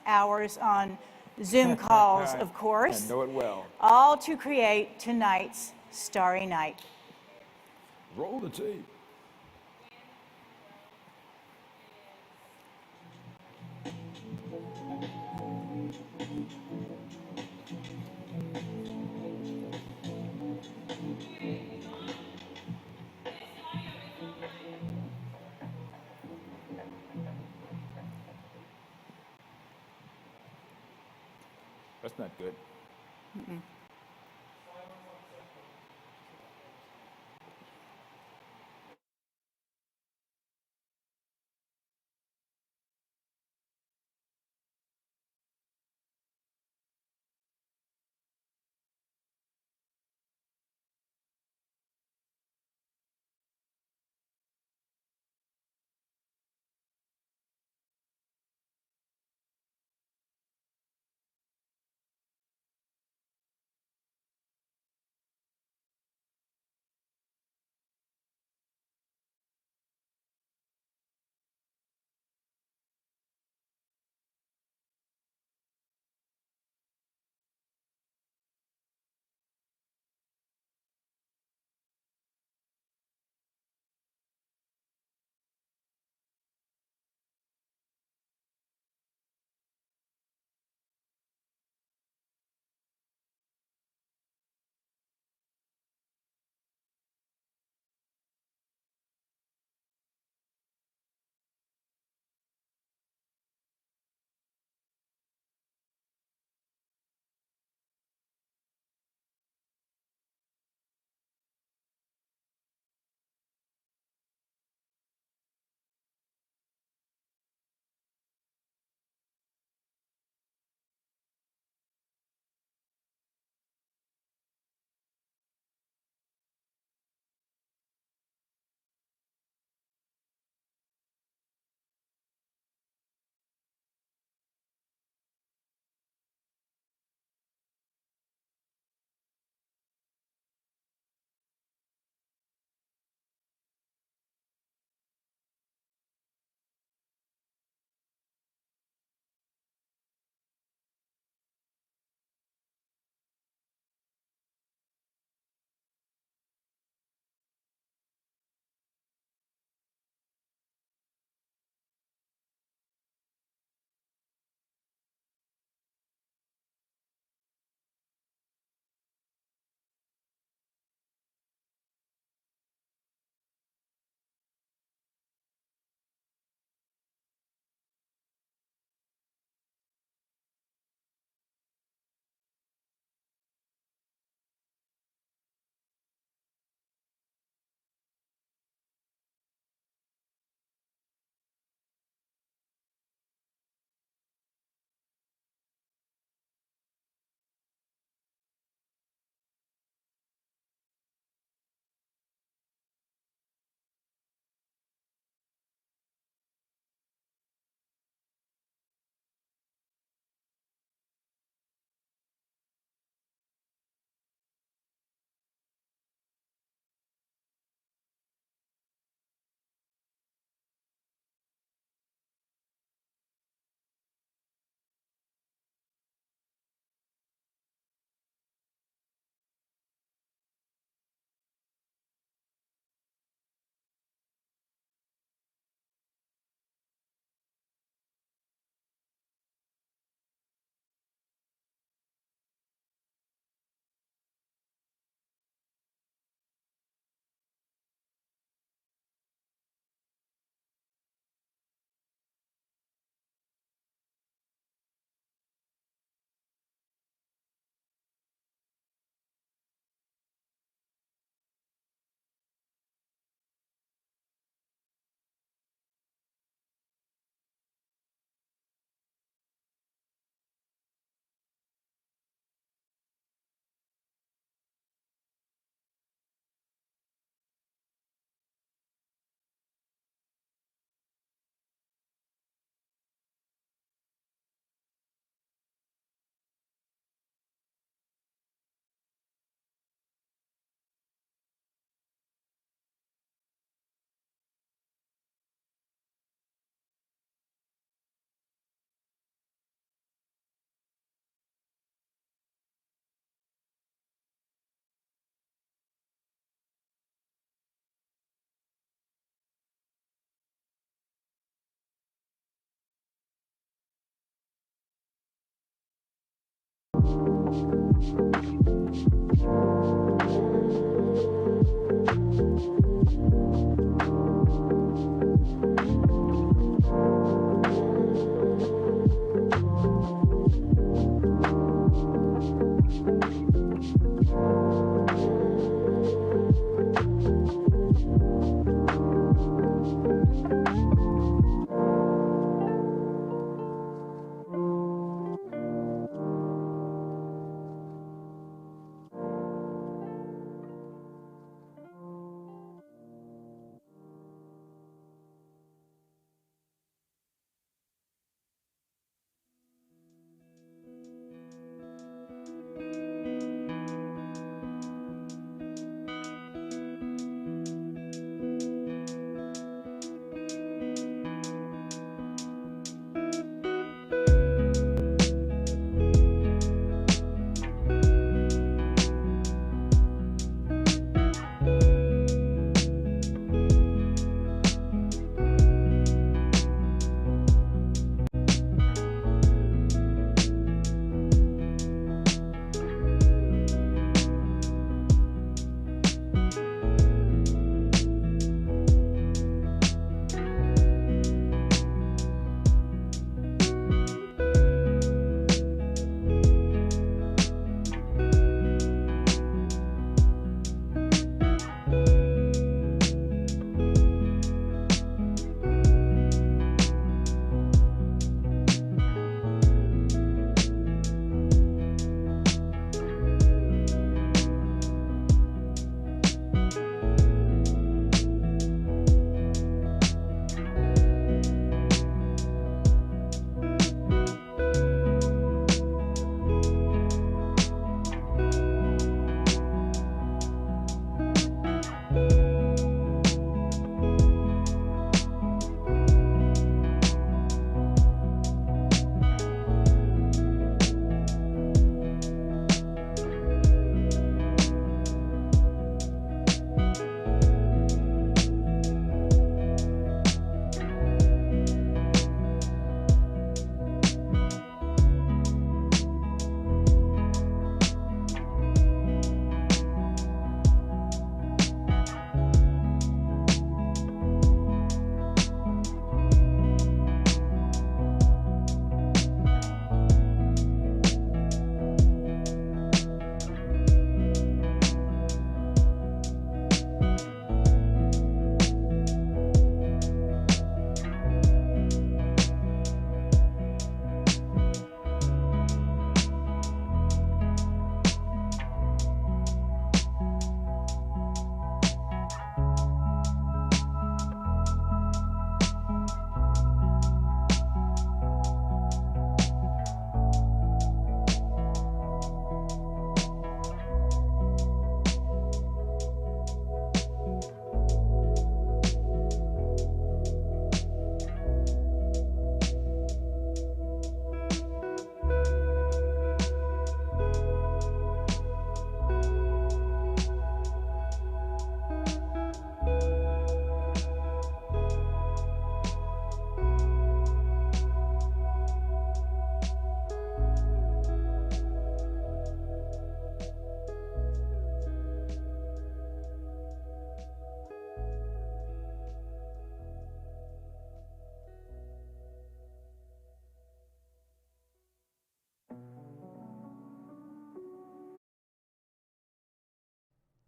hours on Zoom calls, of I course, know it well. all to create tonight's Starry Night. Roll the tape. That's not good.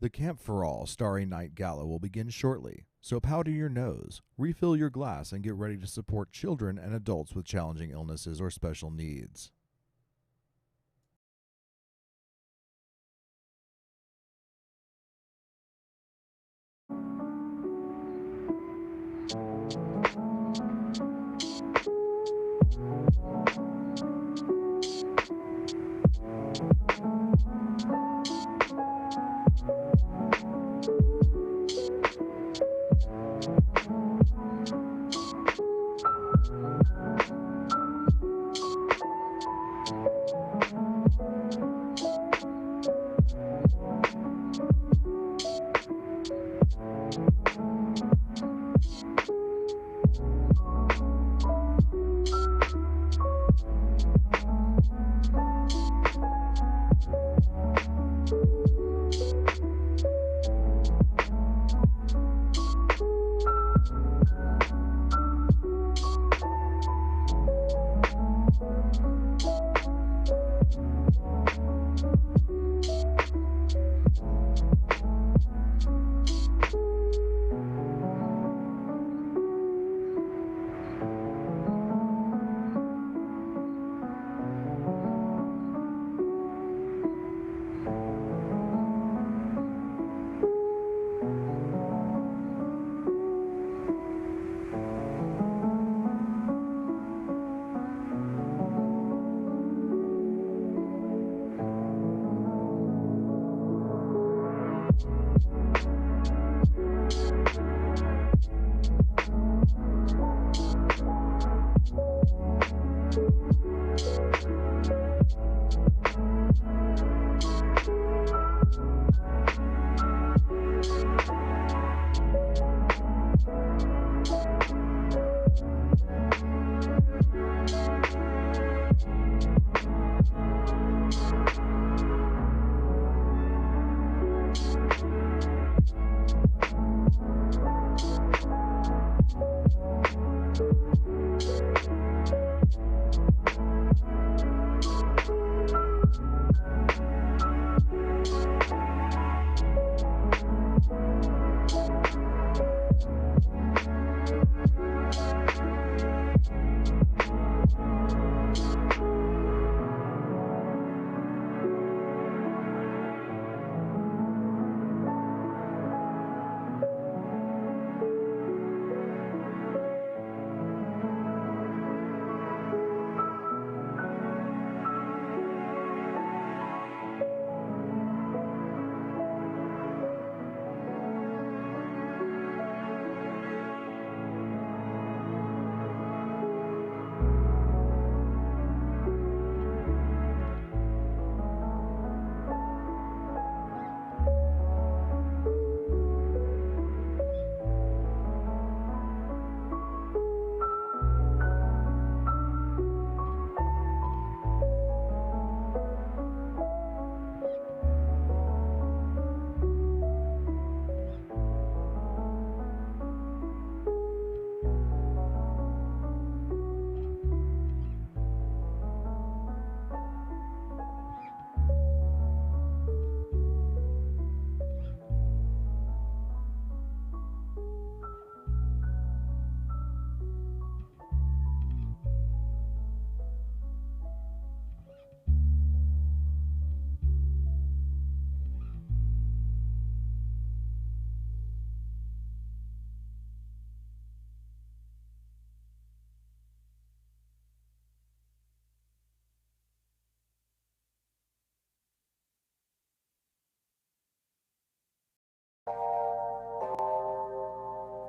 The Camp for All Starry Night Gala will begin shortly, so powder your nose, refill your glass, and get ready to support children and adults with challenging illnesses or special needs.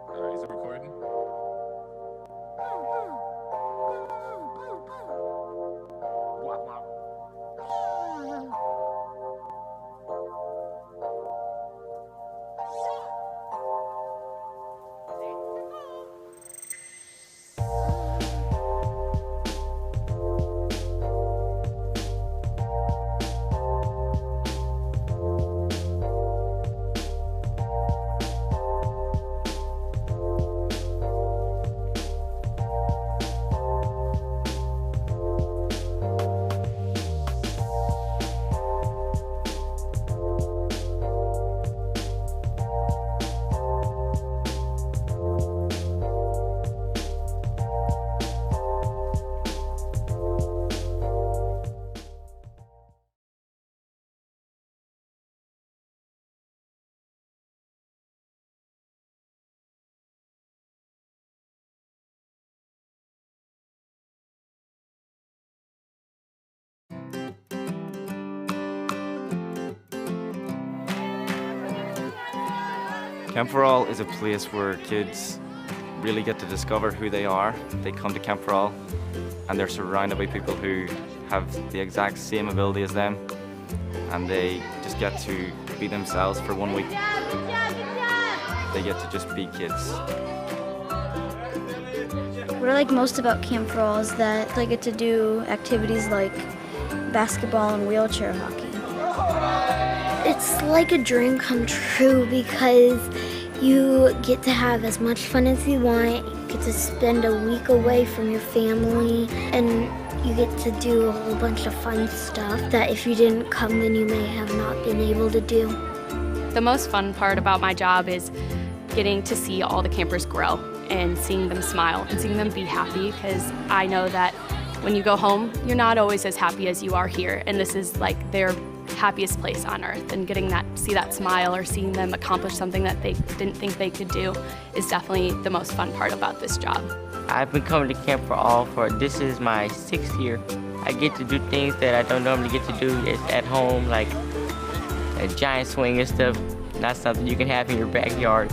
Alright, is it recording? Wop, wop. Camp for All is a place where kids really get to discover who they are. They come to Camp for All and they're surrounded by people who have the exact same ability as them, and they just get to be themselves for 1 week. They get to just be kids. What I like most about Camp for All is that they get to do activities like basketball and wheelchair hockey. It's like a dream come true because you get to have as much fun as you want. You get to spend a week away from your family, and you get to do a whole bunch of fun stuff that if you didn't come, then you may have not been able to do. The most fun part about my job is getting to see all the campers grow and seeing them smile and seeing them be happy, because I know that when you go home, you're not always as happy as you are here, and this is like their happiest place on earth, and getting that, see that smile or seeing them accomplish something that they didn't think they could do is definitely the most fun part about this job. I've been coming to Camp for All this is my 6th year. I get to do things that I don't normally get to do at home, like a giant swing and stuff. Not something you can have in your backyard.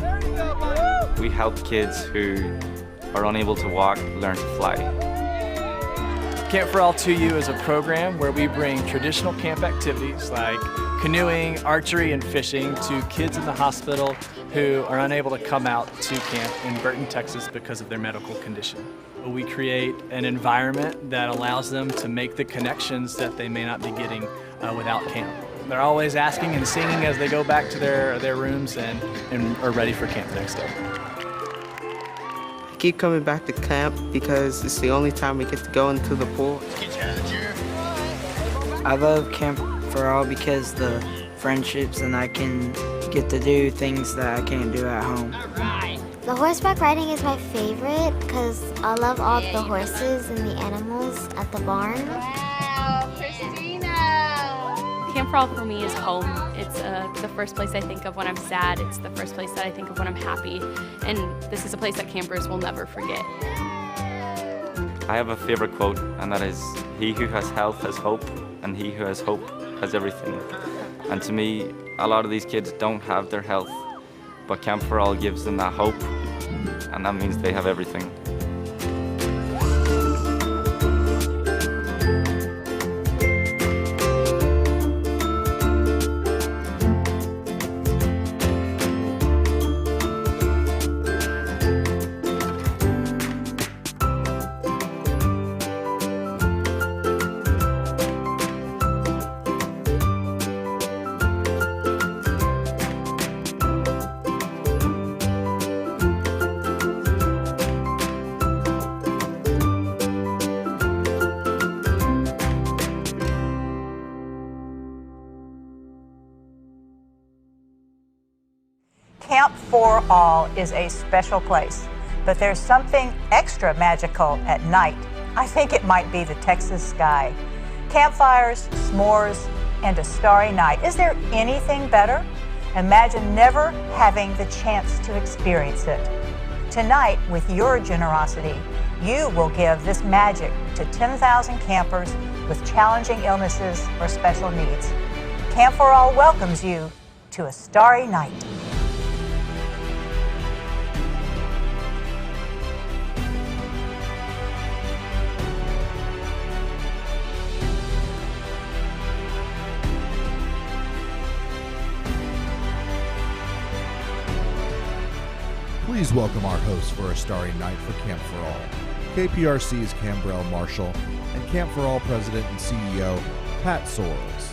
We help kids who are unable to walk learn to fly. Camp for All 2U is a program where we bring traditional camp activities like canoeing, archery, and fishing to kids in the hospital who are unable to come out to camp in Burton, Texas because of their medical condition. We create an environment that allows them to make the connections that they may not be getting without camp. They're always asking and singing as they go back to their rooms and are ready for camp next day. I keep coming back to camp because it's the only time we get to go into the pool. I love Camp for All because the friendships, and I can get to do things that I can't do at home. The horseback riding is my favorite because I love all the horses and the animals at the barn. Camp for All for me is home. It's the first place I think of when I'm sad. It's the first place that I think of when I'm happy. And this is a place that campers will never forget. I have a favorite quote, and that is, "He who has health has hope, and he who has hope has everything." And to me, a lot of these kids don't have their health, but Camp for All gives them that hope, and that means they have everything. Camp for All is a special place, but there's something extra magical at night. I think it might be the Texas sky. Campfires, s'mores, and a starry night. Is there anything better? Imagine never having the chance to experience it. Tonight, with your generosity, you will give this magic to 10,000 campers with challenging illnesses or special needs. Camp for All welcomes you to a starry night. Please welcome our hosts for a starry night for Camp for All, KPRC's Cambrell Marshall and Camp for All President and CEO, Pat Sorrells.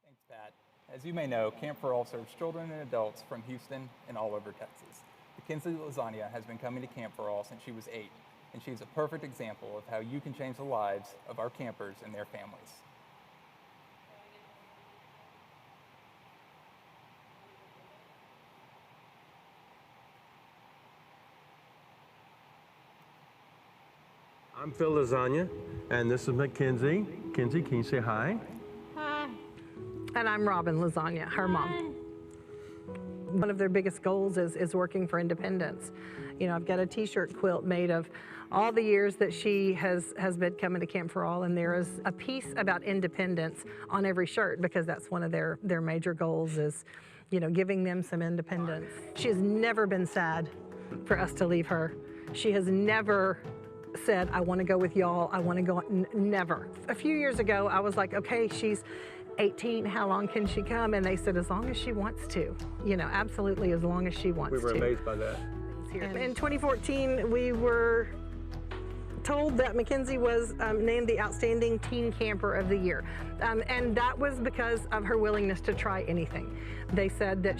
Thanks, Pat. As you may know, Camp for All serves children and adults from Houston and all over Texas. Mackenzie Lasagna has been coming to Camp for All since she was 8, and she's a perfect example of how you can change the lives of our campers and their families. I'm Phil Lasagna, and this is Mackenzie. Mackenzie, can you say hi? Hi. And I'm Robin Lasagna, her mom. One of their biggest goals is working for independence. You know, I've got a t-shirt quilt made of all the years that she has been coming to Camp for All, and there is a piece about independence on every shirt because that's one of their major goals is, you know, giving them some independence. She has never been sad for us to leave her. She has never said, I want to go with y'all, I want to go, never. A few years ago, I was like, okay, she's 18, how long can she come? And they said, as long as she wants to. You know, absolutely as long as she wants to. We were amazed by that. In 2014, we were told that Mackenzie was named the Outstanding Teen Camper of the Year. And that was because of her willingness to try anything. They said that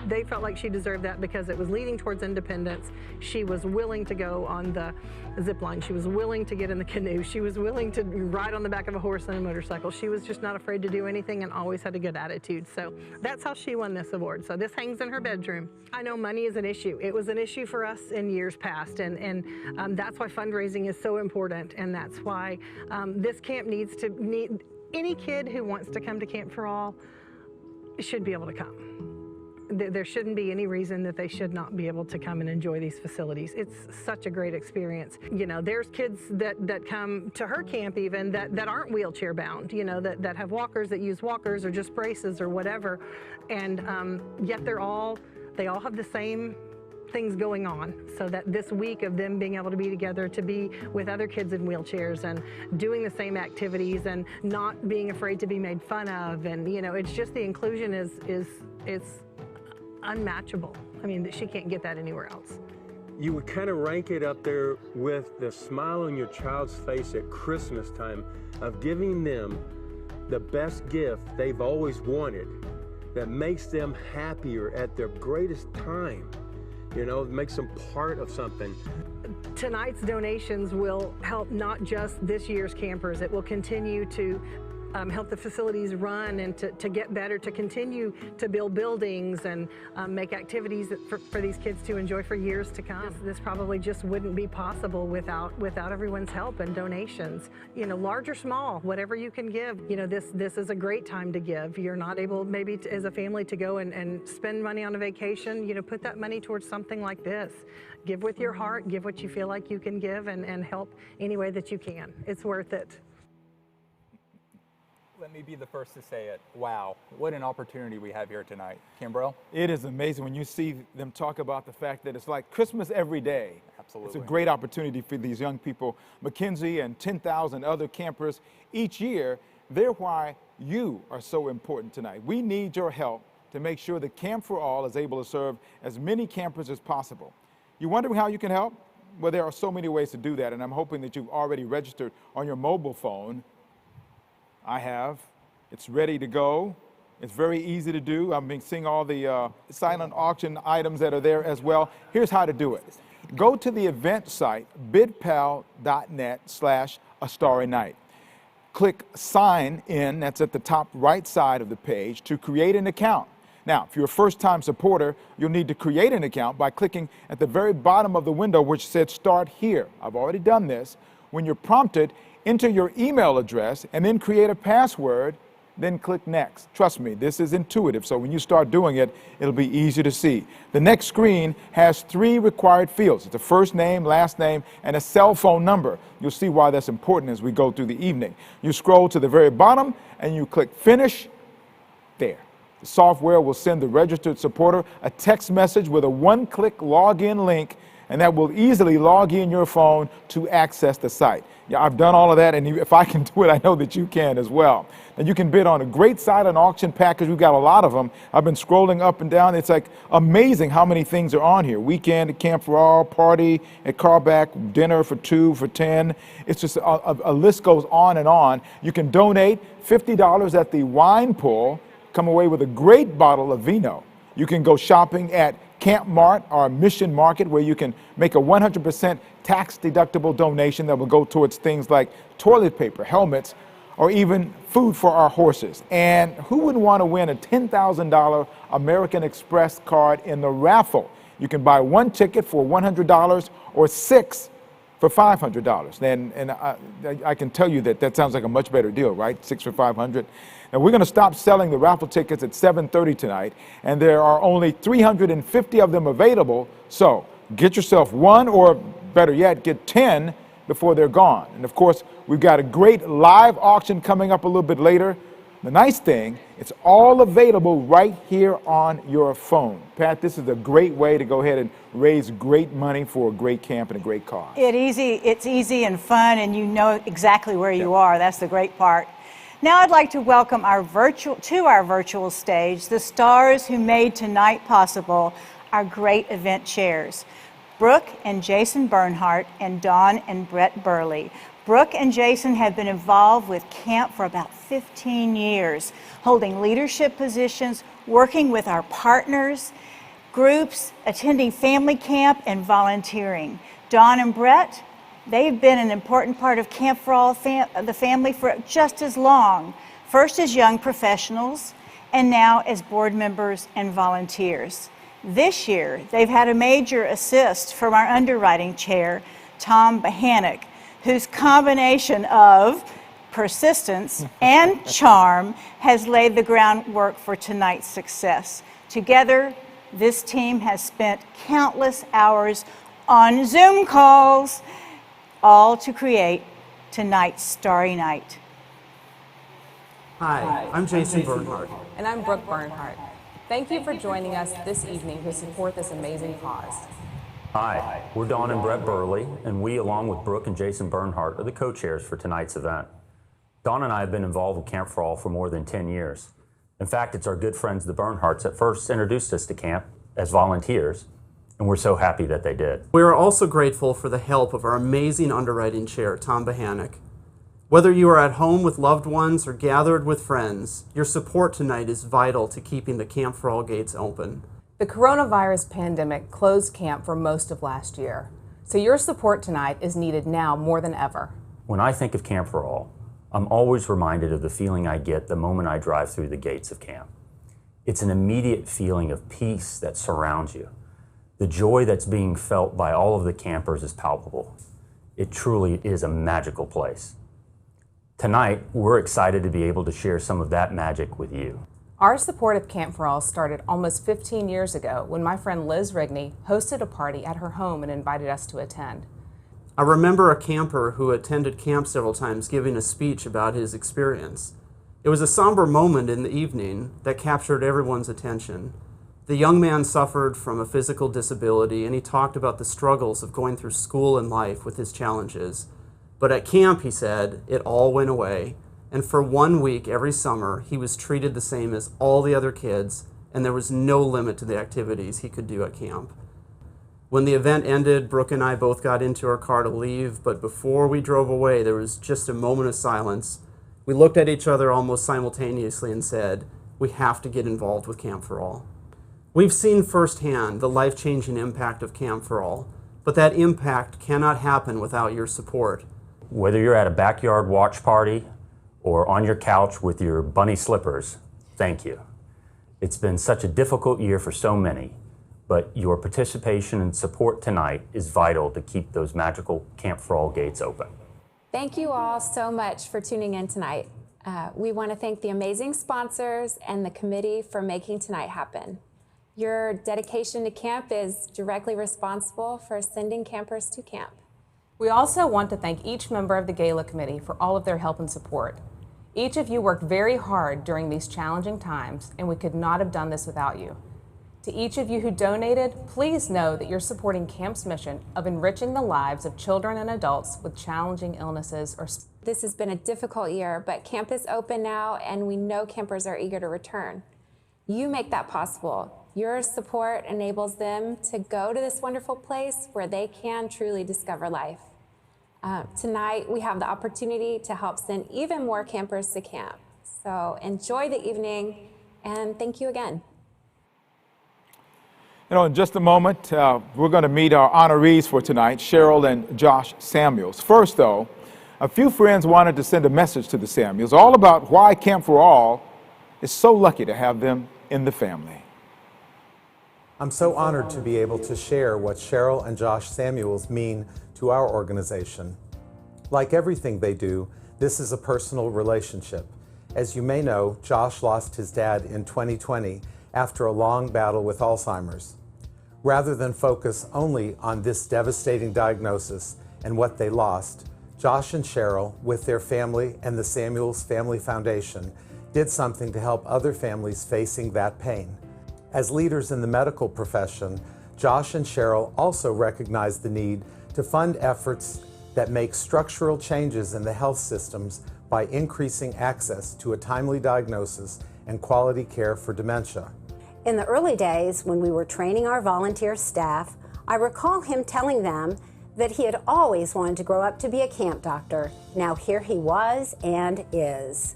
they felt like she deserved that because it was leading towards independence. She was willing to go on the zip line. She was willing to get in the canoe. She was willing to ride on the back of a horse and a motorcycle. She was just not afraid to do anything and always had a good attitude. So that's how she won this award. So this hangs in her bedroom. I know money is an issue. It was an issue for us in years past, and that's why fundraising is so important, and that's why this camp needs any kid who wants to come to Camp for All should be able to come. There shouldn't be any reason that they should not be able to come and enjoy these facilities. It's such a great experience. You know, there's kids that come to her camp even that aren't wheelchair bound, you know, that have walkers, that use walkers or just braces or whatever, and yet they all have the same things going on, so that this week of them being able to be together, to be with other kids in wheelchairs and doing the same activities and not being afraid to be made fun of, and you know, it's just the inclusion is unmatchable. I mean, she can't get that anywhere else. You would kind of rank it up there with the smile on your child's face at Christmas time of giving them the best gift they've always wanted that makes them happier at their greatest time. You know, it makes them part of something. Tonight's donations will help not just this year's campers. It will continue to help the facilities run and to get better, to continue to build buildings and make activities for these kids to enjoy for years to come. This probably just wouldn't be possible without everyone's help and donations. You know, large or small, whatever you can give. You know, this is a great time to give. You're not able maybe as a family to go and spend money on a vacation. You know, put that money towards something like this. Give with your heart, give what you feel like you can give, and help any way that you can. It's worth it. Let me be the first to say it. Wow, what an opportunity we have here tonight. Kimbrell? It is amazing when you see them talk about the fact that it's like Christmas every day. Absolutely. It's a great opportunity for these young people. Mackenzie and 10,000 other campers each year, they're why you are so important tonight. We need your help to make sure that Camp for All is able to serve as many campers as possible. You're wondering how you can help? Well, there are so many ways to do that, and I'm hoping that you've already registered on your mobile phone. I have. It's ready to go. It's very easy to do. I've been seeing all the silent auction items that are there as well. Here's how to do it. Go to the event site, bidpal.net/astarrynight. Click Sign In, that's at the top right side of the page, to create an account. Now, if you're a first-time supporter, you'll need to create an account by clicking at the very bottom of the window which said Start Here. I've already done this. When you're prompted, enter your email address and then create a password, then click Next. Trust me, this is intuitive, so when you start doing it, it'll be easy to see. The next screen has 3 required fields. It's a first name, last name, and a cell phone number. You'll see why that's important as we go through the evening. You scroll to the very bottom and you click Finish. There. The software will send the registered supporter a text message with a one-click login link, and that will easily log in your phone to access the site. Yeah, I've done all of that, and if I can do it, I know that you can as well. And you can bid on a great silent auction package. We've got a lot of them. I've been scrolling up and down. It's like amazing how many things are on here. Weekend at Camp for All, party at Carback, dinner for 2 for 10. It's just a list goes on and on. You can donate $50 at the wine pool, come away with a great bottle of vino. You can go shopping at Camp Mart or Mission Market, where you can make a 100% tax-deductible donation that will go towards things like toilet paper, helmets, or even food for our horses. And who wouldn't want to win a $10,000 American Express card in the raffle? You can buy 1 ticket for $100 or 6 for $500. And I can tell you that sounds like a much better deal, right? 6 for $500. Now we're going to stop selling the raffle tickets at 7:30 tonight, and there are only 350 of them available. So get yourself one, or better yet, get 10 before they're gone. And of course, we've got a great live auction coming up a little bit later. The nice thing, it's all available right here on your phone. Pat, this is a great way to go ahead and raise great money for a great camp and a great cause. It's easy and fun, and you know exactly where you are. That's the great part. Now I'd like to welcome our virtual stage the stars who made tonight possible, our great event chairs, Brooke and Jason Bernhardt and Dawn and Brett Burley. Brooke and Jason have been involved with camp for about 15 years, holding leadership positions, working with our partners, groups, attending family camp, and volunteering. Dawn and Brett, they've been an important part of Camp for All, the family, for just as long, first as young professionals and now as board members and volunteers. This year, they've had a major assist from our underwriting chair, Tom Bahanick, whose combination of persistence and charm has laid the groundwork for tonight's success. Together, this team has spent countless hours on Zoom calls, all to create tonight's Starry Night. Hi, I'm Jason Bernhardt. And I'm Brooke Bernhardt. Thank you for joining us this evening to support this amazing cause. Hi, we're Dawn and Brett Burley, and we, along with Brooke and Jason Bernhardt, are the co-chairs for tonight's event. Dawn and I have been involved with Camp for All for more than 10 years. In fact, it's our good friends, the Bernhardts, that first introduced us to camp as volunteers, and we're so happy that they did. We are also grateful for the help of our amazing underwriting chair, Tom Bahanick. Whether you are at home with loved ones or gathered with friends, your support tonight is vital to keeping the Camp for All gates open. The coronavirus pandemic closed camp for most of last year, so your support tonight is needed now more than ever. When I think of Camp for All, I'm always reminded of the feeling I get the moment I drive through the gates of camp. It's an immediate feeling of peace that surrounds you. The joy that's being felt by all of the campers is palpable. It truly is a magical place. Tonight, we're excited to be able to share some of that magic with you. Our support of Camp for All started almost 15 years ago when my friend Liz Rigney hosted a party at her home and invited us to attend. I remember a camper who attended camp several times giving a speech about his experience. It was a somber moment in the evening that captured everyone's attention. The young man suffered from a physical disability, and he talked about the struggles of going through school and life with his challenges. But at camp, he said, it all went away. And for 1 week every summer, he was treated the same as all the other kids, and there was no limit to the activities he could do at camp. When the event ended, Brooke and I both got into our car to leave, but before we drove away, there was just a moment of silence. We looked at each other almost simultaneously and said, we have to get involved with Camp for All. We've seen firsthand the life-changing impact of Camp for All, but that impact cannot happen without your support. Whether you're at a backyard watch party or on your couch with your bunny slippers, thank you. It's been such a difficult year for so many, but your participation and support tonight is vital to keep those magical Camp for All gates open. Thank you all so much for tuning in tonight. We want to thank the amazing sponsors and the committee for making tonight happen. Your dedication to camp is directly responsible for sending campers to camp. We also want to thank each member of the Gala committee for all of their help and support. Each of you worked very hard during these challenging times, and we could not have done this without you. To each of you who donated, please know that you're supporting camp's mission of enriching the lives of children and adults with challenging illnesses or... This has been a difficult year, but camp is open now, and we know campers are eager to return. You make that possible. Your support enables them to go to this wonderful place where they can truly discover life. Tonight, we have the opportunity to help send even more campers to camp. So enjoy the evening, and thank you again. You know, in just a moment, we're going to meet our honorees for tonight, Cheryl and Josh Samuels. First, though, a few friends wanted to send a message to the Samuels all about why Camp for All is so lucky to have them in the family. I'm so honored to be able to share what Cheryl and Josh Samuels mean to our organization. Like everything they do, this is a personal relationship. As you may know, Josh lost his dad in 2020 after a long battle with Alzheimer's. Rather than focus only on this devastating diagnosis and what they lost, Josh and Cheryl, with their family and the Samuels Family Foundation, did something to help other families facing that pain. As leaders in the medical profession, Josh and Cheryl also recognize the need to fund efforts that make structural changes in the health systems by increasing access to a timely diagnosis and quality care for dementia. In the early days, when we were training our volunteer staff, I recall him telling them that he had always wanted to grow up to be a camp doctor. Now here he was and is.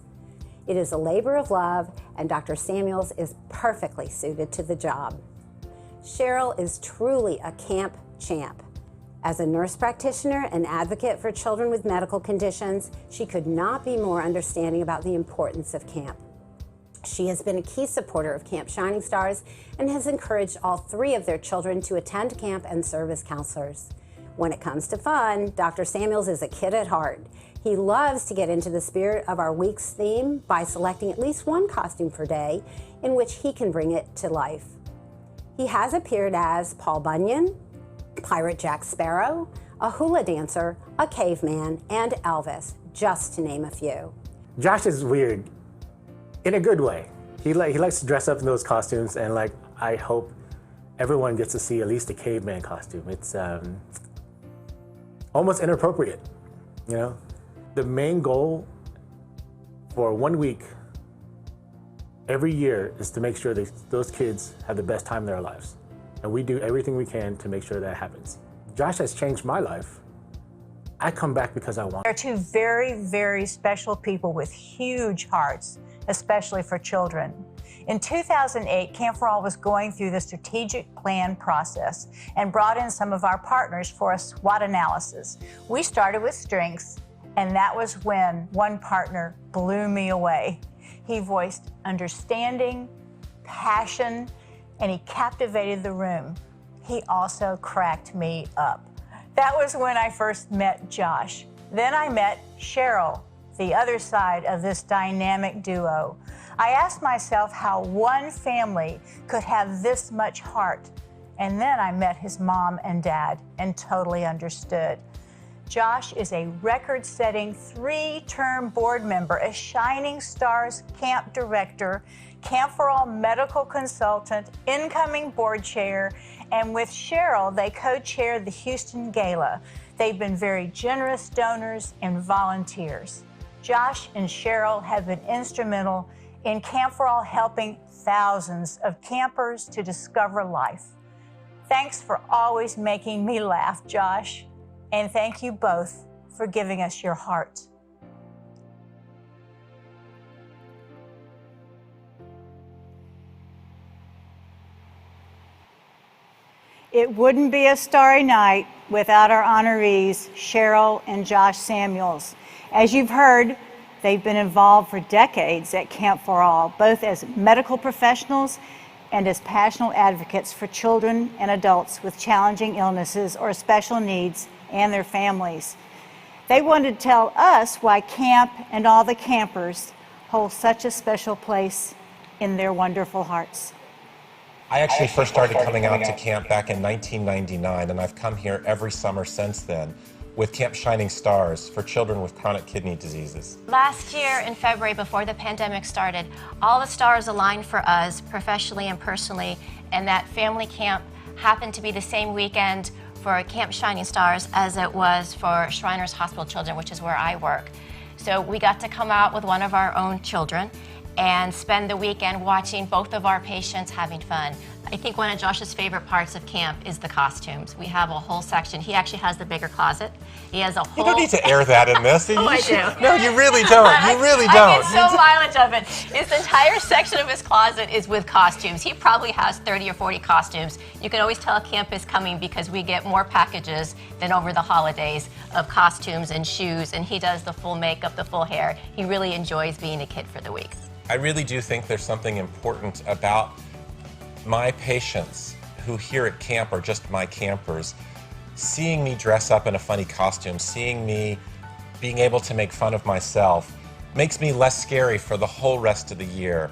It is a labor of love, and Dr. Samuels is perfectly suited to the job. Cheryl is truly a camp champ. As a nurse practitioner and advocate for children with medical conditions, she could not be more understanding about the importance of camp. She has been a key supporter of Camp Shining Stars and has encouraged all 3 of their children to attend camp and serve as counselors. When it comes to fun, Dr. Samuels is a kid at heart. He loves to get into the spirit of our week's theme by selecting at least one costume per day in which he can bring it to life. He has appeared as Paul Bunyan, Pirate Jack Sparrow, a hula dancer, a caveman, and Elvis, just to name a few. Josh is weird. In a good way. He likes to dress up in those costumes, and I hope everyone gets to see at least a caveman costume. It's almost inappropriate, you know? The main goal for 1 week every year is to make sure that those kids have the best time in their lives. And we do everything we can to make sure that happens. Josh has changed my life. I come back because I want. They're 2 very, very special people with huge hearts, especially for children. In 2008, Camp for All was going through the strategic plan process and brought in some of our partners for a SWOT analysis. We started with strengths, and that was when one partner blew me away. He voiced understanding, passion, and he captivated the room. He also cracked me up. That was when I first met Josh. Then I met Cheryl, the other side of this dynamic duo. I asked myself how one family could have this much heart. And then I met his mom and dad and totally understood. Josh is a record-setting 3-term board member, a Shining Stars camp director, Camp for All medical consultant, incoming board chair, and with Cheryl, they co-chair the Houston Gala. They've been very generous donors and volunteers. Josh and Cheryl have been instrumental in Camp for All helping thousands of campers to discover life. Thanks for always making me laugh, Josh. And thank you both for giving us your heart. It wouldn't be a starry night without our honorees, Cheryl and Josh Samuels. As you've heard, they've been involved for decades at Camp for All, both as medical professionals and as passionate advocates for children and adults with challenging illnesses or special needs and their families. They wanted to tell us why camp and all the campers hold such a special place in their wonderful hearts. I actually first started coming out to camp back in 1999, and I've come here every summer since then with Camp Shining Stars for children with chronic kidney diseases. Last year in February, before the pandemic started, all the stars aligned for us professionally and personally, and that family camp happened to be the same weekend for Camp Shining Stars as it was for Shriners Hospital Children, which is where I work. So we got to come out with one of our own children and spend the weekend watching both of our patients having fun. I think one of Josh's favorite parts of camp is the costumes. We have a whole section. He actually has the bigger closet. He has a whole... You don't need to air that in this. Oh, I do. No, you really don't. You really don't. I get so mileage of it. His entire section of his closet is with costumes. He probably has 30 or 40 costumes. You can always tell camp is coming because we get more packages than over the holidays of costumes and shoes, and he does the full makeup, the full hair. He really enjoys being a kid for the week. I really do think there's something important about my patients who here at camp are just my campers, seeing me dress up in a funny costume, seeing me being able to make fun of myself, makes me less scary for the whole rest of the year.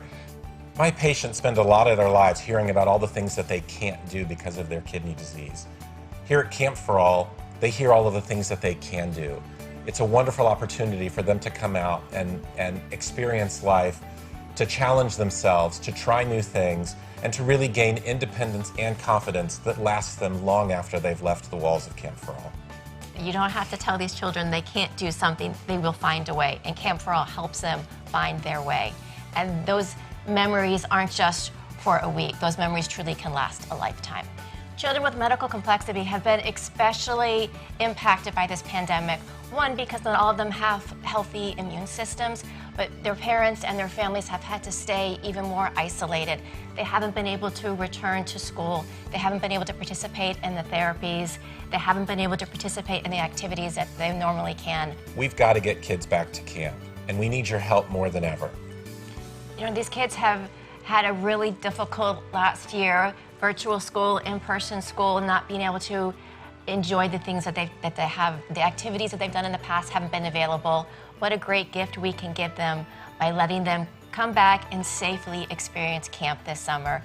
My patients spend a lot of their lives hearing about all the things that they can't do because of their kidney disease. Here at Camp for All, they hear all of the things that they can do. It's a wonderful opportunity for them to come out and experience life, to challenge themselves, to try new things, and to really gain independence and confidence that lasts them long after they've left the walls of Camp for All. You don't have to tell these children they can't do something, they will find a way, and Camp for All helps them find their way. And those memories aren't just for a week, those memories truly can last a lifetime. Children with medical complexity have been especially impacted by this pandemic. One, because not all of them have healthy immune systems, but their parents and their families have had to stay even more isolated. They haven't been able to return to school. They haven't been able to participate in the therapies. They haven't been able to participate in the activities that they normally can. We've got to get kids back to camp, and we need your help more than ever. You know, these kids have had a really difficult last year, virtual school, in-person school, not being able to enjoy the things that they have, the activities that they've done in the past haven't been available. What a great gift we can give them by letting them come back and safely experience camp this summer.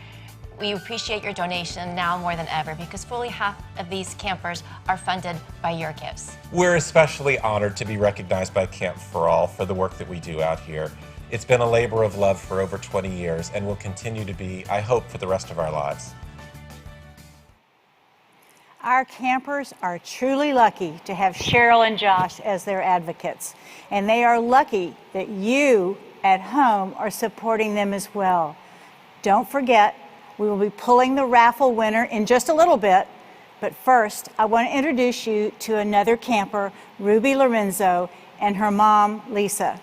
We appreciate your donation now more than ever because fully half of these campers are funded by your gifts. We're especially honored to be recognized by Camp for All for the work that we do out here. It's been a labor of love for over 20 years and will continue to be, I hope, for the rest of our lives. Our campers are truly lucky to have Cheryl and Josh as their advocates, and they are lucky that you at home are supporting them as well. Don't forget, we will be pulling the raffle winner in just a little bit, but first, I want to introduce you to another camper, Ruby Lorenzo, and her mom, Lisa.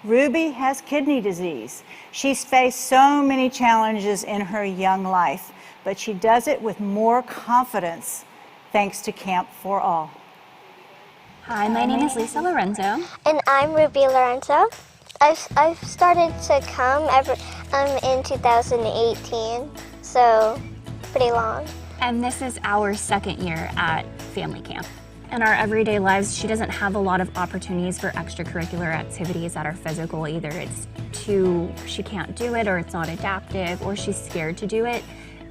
Ruby has kidney disease. She's faced so many challenges in her young life, but she does it with more confidence thanks to Camp for All. Hi, my name is Lisa Lorenzo. And I'm Ruby Lorenzo. I've started to come in 2018, so pretty long. And this is our second year at family camp. In our everyday lives, she doesn't have a lot of opportunities for extracurricular activities that are physical. Either she can't do it, or it's not adaptive, or she's scared to do it.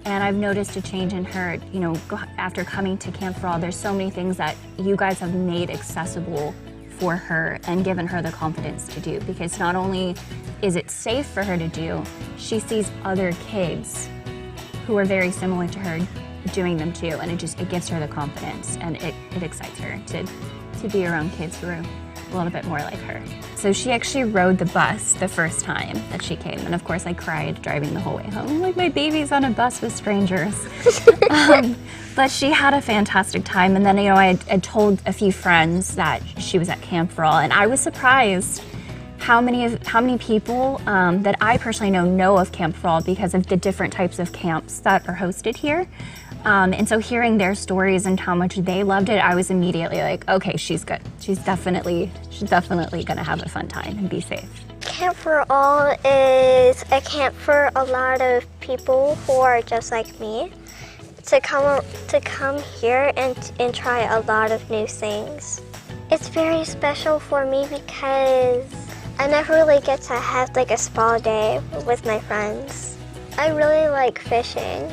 And I've noticed a change in her, you know, after coming to Camp for All. There's so many things that you guys have made accessible for her and given her the confidence to do, because not only is it safe for her to do, she sees other kids who are very similar to her doing them too, and it gives her the confidence, and it excites her to be around kids who are a little bit more like her. So she actually rode the bus the first time that she came, and of course I cried driving the whole way home, like my baby's on a bus with strangers. But she had a fantastic time, and then, you know, I had told a few friends that she was at Camp for All, and I was surprised how many people that I personally know of Camp for All because of the different types of camps that are hosted here. And so hearing their stories and how much they loved it, I was immediately like, okay, she's good. She's definitely gonna have a fun time and be safe. Camp for All is a camp for a lot of people who are just like me to come here and try a lot of new things. It's very special for me because I never really get to have like a spa day with my friends. I really like fishing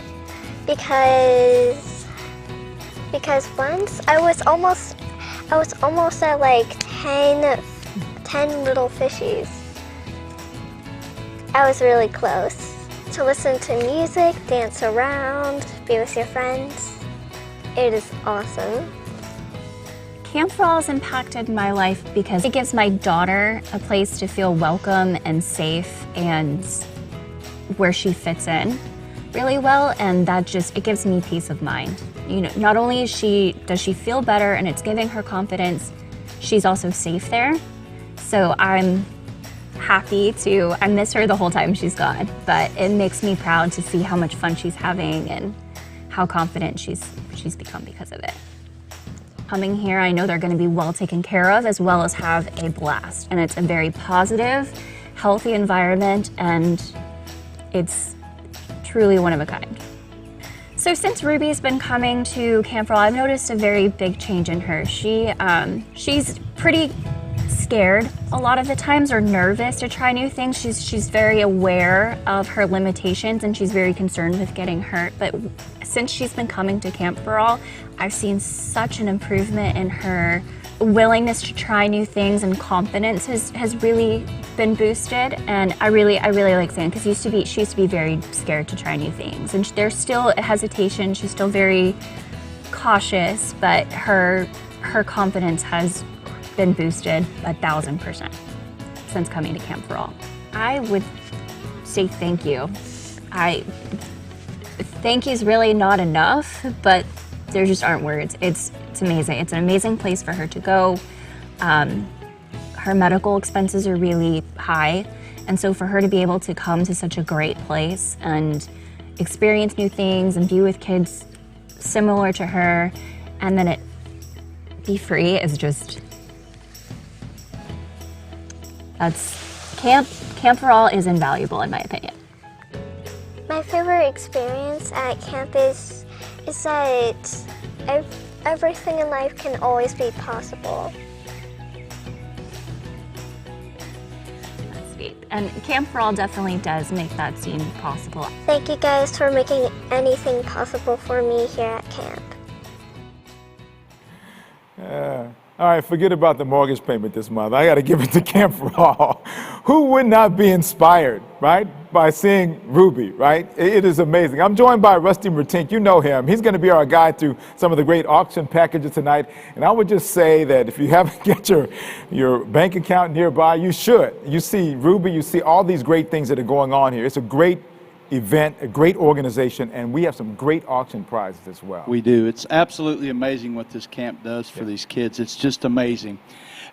because once I was almost at like 10 little fishies. I was really close. To listen to music, dance around, be with your friends. It is awesome. Camp for All has impacted my life because it gives my daughter a place to feel welcome and safe and where she fits in really well, and it gives me peace of mind. You know, not only does she feel better and it's giving her confidence, she's also safe there. So I miss her the whole time she's gone, but it makes me proud to see how much fun she's having and how confident she's become because of it. Coming here, I know they're going to be well taken care of as well as have a blast. And it's a very positive, healthy environment, and it's truly one of a kind. So since Ruby's been coming to Camp for All, I've noticed a very big change in her. She's pretty scared a lot of the times, or nervous to try new things. She's very aware of her limitations, and she's very concerned with getting hurt. But since she's been coming to Camp for All, I've seen such an improvement in her willingness to try new things, and confidence has really been boosted. And I really like seeing, because she used to be very scared to try new things, and there's still a hesitation. She's still very cautious, but her confidence has been boosted 1,000% since coming to Camp for All. I would say thank you. Thank you is really not enough, but there just aren't words. It's amazing. It's an amazing place for her to go. Her medical expenses are really high, and so for her to be able to come to such a great place and experience new things and be with kids similar to her, and then it be free is just, that's, Camp for All is invaluable in my opinion. My favorite experience at camp is that everything in life can always be possible. That's sweet. And Camp for All definitely does make that seem possible. Thank you guys for making anything possible for me here at camp. All right, forget about the mortgage payment this month. I got to give it to Camp for All. Who would not be inspired, right, by seeing Ruby, right? It is amazing. I'm joined by Rusty Mertink. You know him. He's going to be our guide through some of the great auction packages tonight. And I would just say that if you haven't got your bank account nearby, you should. You see Ruby, you see all these great things that are going on here. It's a great event, a great organization, and we have some great auction prizes as well. We do. It's absolutely amazing what this camp does for these kids. It's just amazing.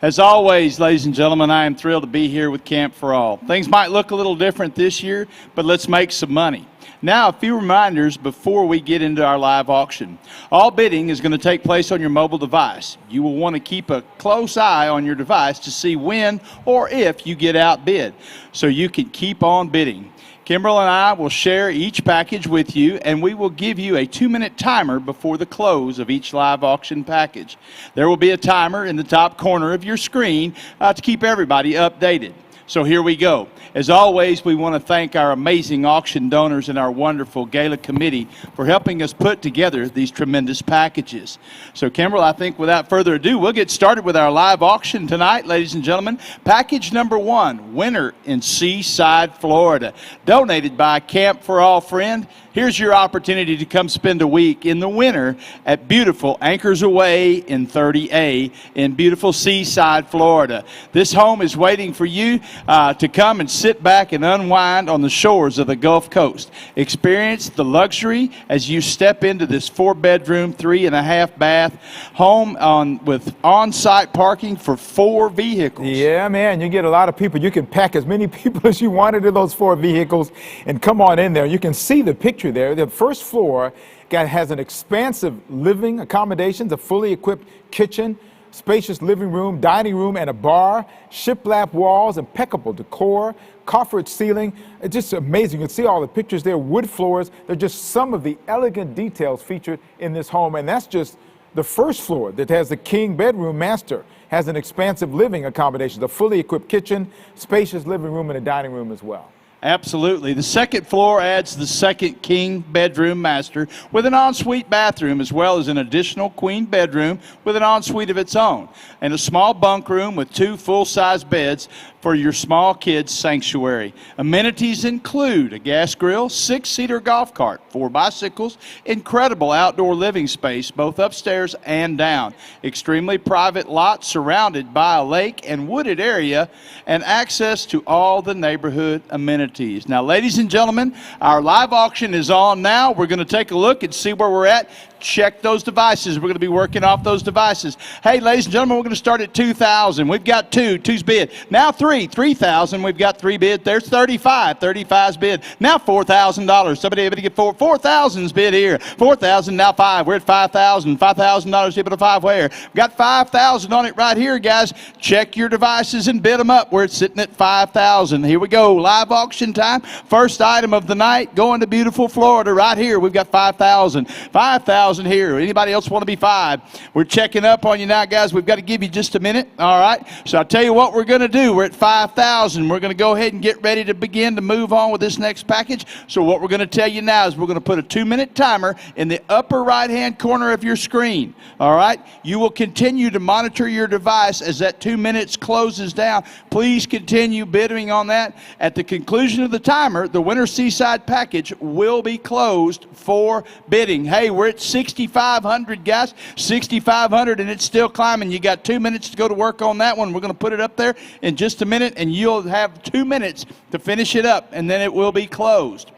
As always, ladies and gentlemen, I am thrilled to be here with Camp for All. Things might look a little different this year, but let's make some money. Now, a few reminders before we get into our live auction. All bidding is going to take place on your mobile device. You will want to keep a close eye on your device to see when or if you get outbid, so you can keep on bidding. Kimberly and I will share each package with you, and we will give you a 2-minute timer before the close of each live auction package. There will be a timer in the top corner of your screen to keep everybody updated. So here we go. As always, we want to thank our amazing auction donors and our wonderful Gala committee for helping us put together these tremendous packages. So, Kimberly, I think without further ado, we'll get started with our live auction tonight, ladies and gentlemen. Package number 1, winner in Seaside, Florida, donated by Camp for All friend. Here's your opportunity to come spend a week in the winter at beautiful Anchors Away in 30A in beautiful Seaside, Florida. This home is waiting for you to come and sit back and unwind on the shores of the Gulf Coast. Experience the luxury as you step into this 4-bedroom, 3.5 bath home with on-site parking for 4 vehicles. Yeah, man, you get a lot of people. You can pack as many people as you want into those 4 vehicles and come on in there. You can see the picture there. The first floor has an expansive living accommodations, a fully equipped kitchen, spacious living room, dining room, and a bar, shiplap walls, impeccable decor, coffered ceiling. It's just amazing. You can see all the pictures there, wood floors. They're just some of the elegant details featured in this home, and that's just the first floor that has the king bedroom master, has an expansive living accommodations, a fully equipped kitchen, spacious living room, and a dining room as well. Absolutely. The second floor adds the second king bedroom master with an ensuite bathroom, as well as an additional queen bedroom with an ensuite of its own, and a small bunk room with 2 full-size beds for your small kids' sanctuary. Amenities include a gas grill, 6-seater golf cart, 4 bicycles, incredible outdoor living space, both upstairs and down, extremely private lot surrounded by a lake and wooded area, and access to all the neighborhood amenities. Now, ladies and gentlemen, our live auction is on now. We're going to take a look and see where we're at. check those devices. We're going to be working off those devices. Hey, ladies and gentlemen, we're going to start at 2,000. We've got two's bid. Now 3,000. We've got 3 bid. There's 35's bid. Now $4,000. Somebody able to get 4,000's bid here. 4,000, now 5. We're at 5,000. $5,000 able to 5 where? We've got 5,000 on it right here, guys. Check your devices and bid them up. We're sitting at 5,000. Here we go. Live auction time. First item of the night going to beautiful Florida right here. We've got 5,000. 5,000 here. Anybody else want to be 5? We're checking up on you now, guys. We've got to give you just a minute. All right. So I'll tell you what we're going to do. We're at 5,000. We're going to go ahead and get ready to begin to move on with this next package. So what we're going to tell you now is we're going to put a 2-minute timer in the upper right-hand corner of your screen. All right. You will continue to monitor your device as that 2 minutes closes down. Please continue bidding on that. At the conclusion of the timer, the Winter Seaside package will be closed for bidding. Hey, we're at 6,500, guys. 6,500, and it's still climbing. You got 2 minutes to go to work on that one. We're going to put it up there in just a minute, and you'll have 2 minutes to finish it up, and then it will be closed.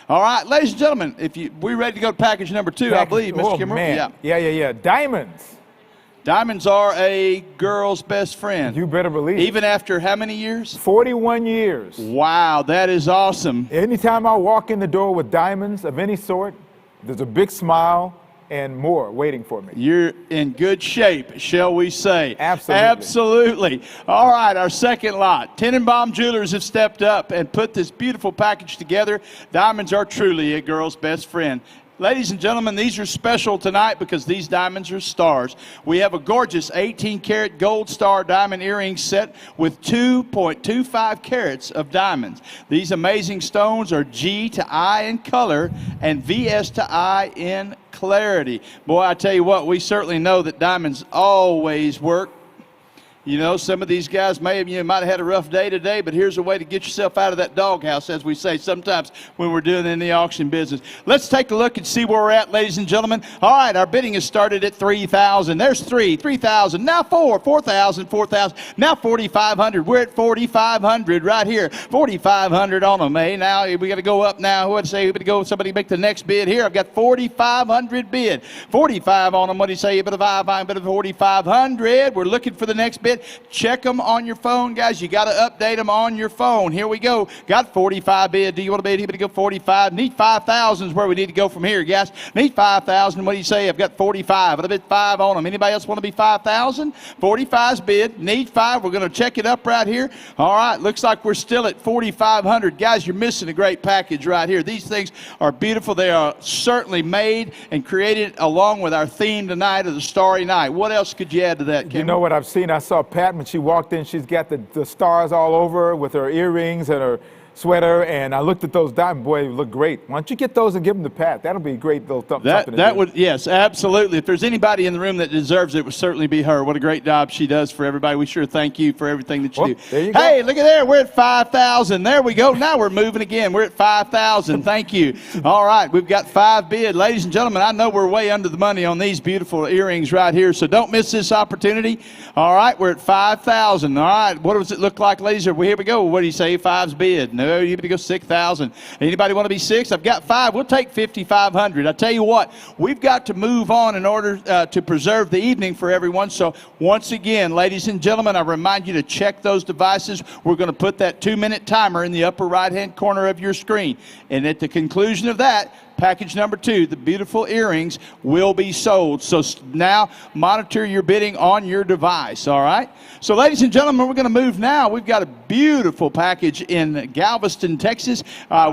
All right, ladies and gentlemen, we're ready to go to package number 2, I believe, Mr. Kimmer. Man. Yeah. Diamonds. Diamonds are a girl's best friend. You better believe it. Even after how many years? 41 years. Wow, that is awesome. Anytime I walk in the door with diamonds of any sort, there's a big smile and more waiting for me. You're in good shape, shall we say. Absolutely. Absolutely. All right, our second lot. Tenenbaum Jewelers have stepped up and put this beautiful package together. Diamonds are truly a girl's best friend. Ladies and gentlemen, these are special tonight because these diamonds are stars. We have a gorgeous 18-karat gold star diamond earring set with 2.25 carats of diamonds. These amazing stones are G to I in color and VS to I in clarity. Boy, I tell you what, we certainly know that diamonds always work. You know, some of these guys might have had a rough day today, but here's a way to get yourself out of that doghouse, as we say sometimes when we're doing in the auction business. Let's take a look and see where we're at, ladies and gentlemen. All right, our bidding has started at 3,000. There's 3,000. Now 4,000. Now 4,500. We're at 4,500 right here. 4,500 on them, eh? Now we got to go up now. Who would say we got to go? Somebody make the next bid here. I've got 4,500 bid. 45 on them. What do you say? A bit of 4,500. We're looking for the next bid. Check them on your phone, guys. You got to update them on your phone. Here we go. Got 45 bid. Do you want to bid? Anybody go 45? Need 5,000 is where we need to go from here, guys. Need 5,000. What do you say? I've got 45. I'll bid 5 on them. Anybody else want to be 5,000? 45's bid. Need 5. We're going to check it up right here. All right. Looks like we're still at 4,500. Guys, you're missing a great package right here. These things are beautiful. They are certainly made and created along with our theme tonight of the Starry Night. What else could you add to that, Kim? You know what I've seen? I saw Pat when she walked in. She's got the stars all over her with her earrings and her sweater, and I looked at those diamonds. Boy, they look great. Why don't you get those and give them to Pat? That'll be a great little something to do. That would, yes, absolutely. If there's anybody in the room that deserves it, it would certainly be her. What a great job she does for everybody. We sure thank you for everything that you do. There you go. Hey, look at there. We're at 5,000. There we go. Now we're moving again. We're at 5,000. Thank you. All right, we've got 5 bid. Ladies and gentlemen, I know we're way under the money on these beautiful earrings right here, so don't miss this opportunity. All right, we're at 5,000. All right, what does it look like, ladies? Here we go. What do you say? 5's bid. No, you better go 6,000. Anybody want to be 6? I've got 5. We'll take 5,500. I tell you what, we've got to move on in order to preserve the evening for everyone. So once again, ladies and gentlemen, I remind you to check those devices. We're going to put that 2-minute timer in the upper right-hand corner of your screen. And at the conclusion of that, package number 2, the beautiful earrings, will be sold. So now monitor your bidding on your device, all right? So ladies and gentlemen, we're going to move now. We've got a beautiful package in Galveston, Texas.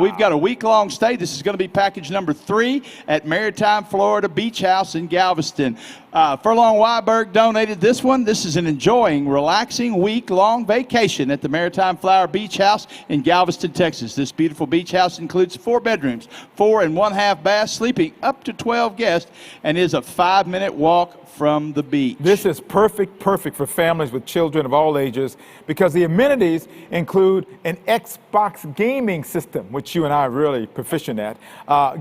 We've got a week-long stay. This is going to be package number 3 at Maritime Florida Beach House in Galveston. Furlong Weiberg donated this one. This is an enjoying, relaxing week-long vacation at the Maritime Flower Beach House in Galveston, Texas. This beautiful beach house includes 4 bedrooms, 4 and 1/2 baths, sleeping up to 12 guests, and is a 5-minute walk from the beach. This is perfect for families with children of all ages because the amenities include an Xbox gaming system, which you and I are really proficient at,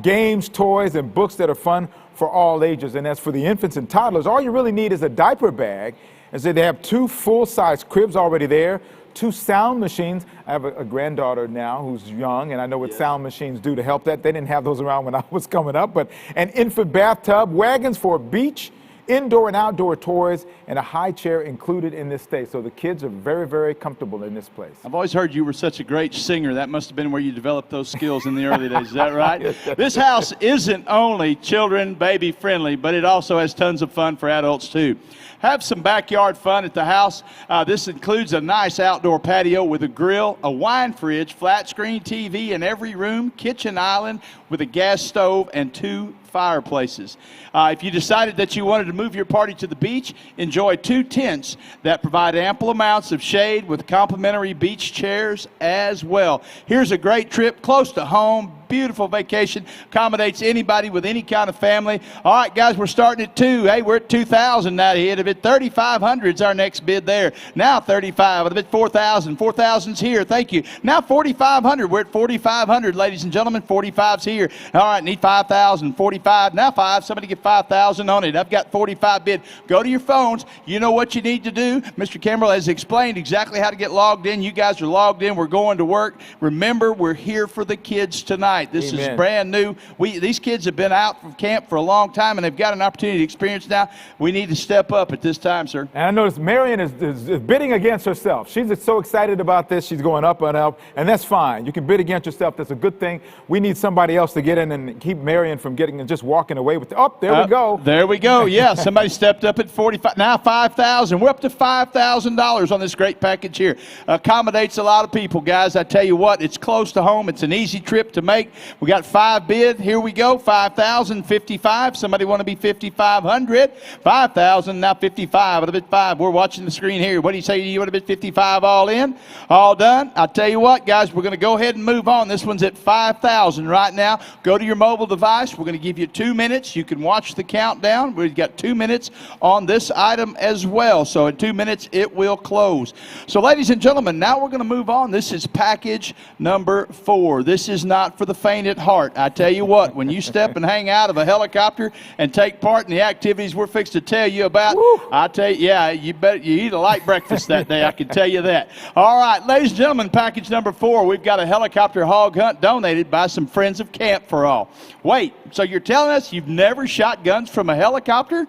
games, toys, and books that are fun for all ages. And as for the infants and toddlers, all you really need is a diaper bag. And so they have 2 full-size cribs already there, 2 sound machines. I have a granddaughter now who's young, and I know what sound machines do to help that. They didn't have those around when I was coming up, but an infant bathtub, wagons for a beach, indoor and outdoor toys, and a high chair included in this stay. So the kids are very, very comfortable in this place. I've always heard you were such a great singer. That must have been where you developed those skills in the early days. Is that right? This house isn't only children, baby friendly, but it also has tons of fun for adults too. Have some backyard fun at the house. This includes a nice outdoor patio with a grill, a wine fridge, flat screen TV in every room, kitchen island with a gas stove, and 2 fireplaces. If you decided that you wanted to move your party to the beach, enjoy 2 tents that provide ample amounts of shade with complimentary beach chairs as well. Here's a great trip close to home. Beautiful vacation, accommodates anybody with any kind of family. All right, guys, we're starting at 2. Hey, we're at 2,000 now to hit of it. 3,500 is our next bid there. Now 35, a bit 4,000. 4,000's here. Thank you. Now 4,500. We're at 4,500, ladies and gentlemen. 45's here. All right, need 5,000. 45. Now 5. Somebody get 5,000 on it. I've got 45 bid. Go to your phones. You know what you need to do. Mr. Campbell has explained exactly how to get logged in. You guys are logged in. We're going to work. Remember, we're here for the kids tonight. This is brand new. These kids have been out from camp for a long time, and they've got an opportunity to experience now. We need to step up at this time, sir. And I notice Marion is bidding against herself. She's so excited about this. She's going up and up, and that's fine. You can bid against yourself. That's a good thing. We need somebody else to get in and keep Marion from getting and just walking away with it. Oh, there we go. There we go. Yeah, somebody stepped up at 45. Now 5,000. We're up to $5,000 on this great package here. Accommodates a lot of people, guys. I tell you what, it's close to home. It's an easy trip to make. We got 5 bid. Here we go. 5,000, 55. Somebody want to be 5,500? 5,000, now 55. At a bit 5. We're watching the screen here. What do you say? You want to bid 55 all in? All done? I'll tell you what, guys, we're going to go ahead and move on. This one's at 5,000 right now. Go to your mobile device. We're going to give you 2 minutes. You can watch the countdown. We've got 2 minutes on this item as well. So in 2 minutes, it will close. So ladies and gentlemen, now we're going to move on. This is package number 4. This is not for the faint at heart. I tell you what, when you step and hang out of a helicopter and take part in the activities we're fixed to tell you about, I tell you, yeah, you eat a light breakfast that day, I can tell you that. All right, ladies and gentlemen, package number 4, we've got a helicopter hog hunt donated by some friends of Camp for All. Wait, so you're telling us you've never shot guns from a helicopter?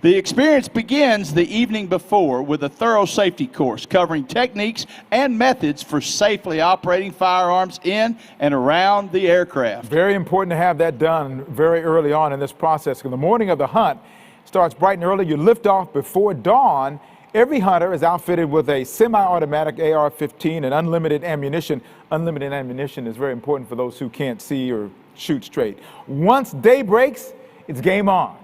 The experience begins the evening before with a thorough safety course covering techniques and methods for safely operating firearms in and around the aircraft. Very important to have that done very early on in this process. Because the morning of the hunt starts bright and early. You lift off before dawn. Every hunter is outfitted with a semi-automatic AR-15 and unlimited ammunition. Unlimited ammunition is very important for those who can't see or shoot straight. Once day breaks, it's game on.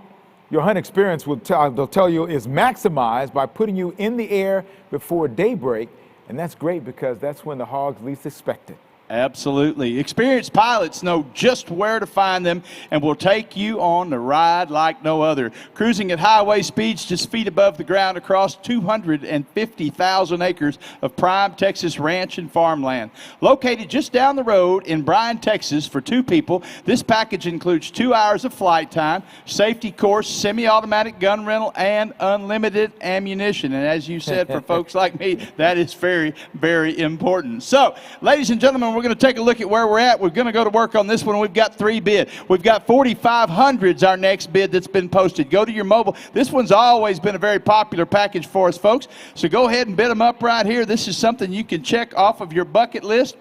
Your hunt experience they'll tell you is maximized by putting you in the air before daybreak, and that's great because that's when the hogs least expect it. Absolutely. Experienced pilots know just where to find them and will take you on the ride like no other. Cruising at highway speeds just feet above the ground across 250,000 acres of prime Texas ranch and farmland. Located just down the road in Bryan, Texas for 2 people, this package includes 2 hours of flight time, safety course, semi-automatic gun rental, and unlimited ammunition. And as you said, for folks like me, that is very, very important. So, ladies and gentlemen, we're going to take a look at where we're at. We're going to go to work on this one. We've got 3 bid. We've got 4,500's our next bid that's been posted. Go to your mobile. This one's always been a very popular package for us, folks. So go ahead and bid them up right here. This is something you can check off of your bucket list.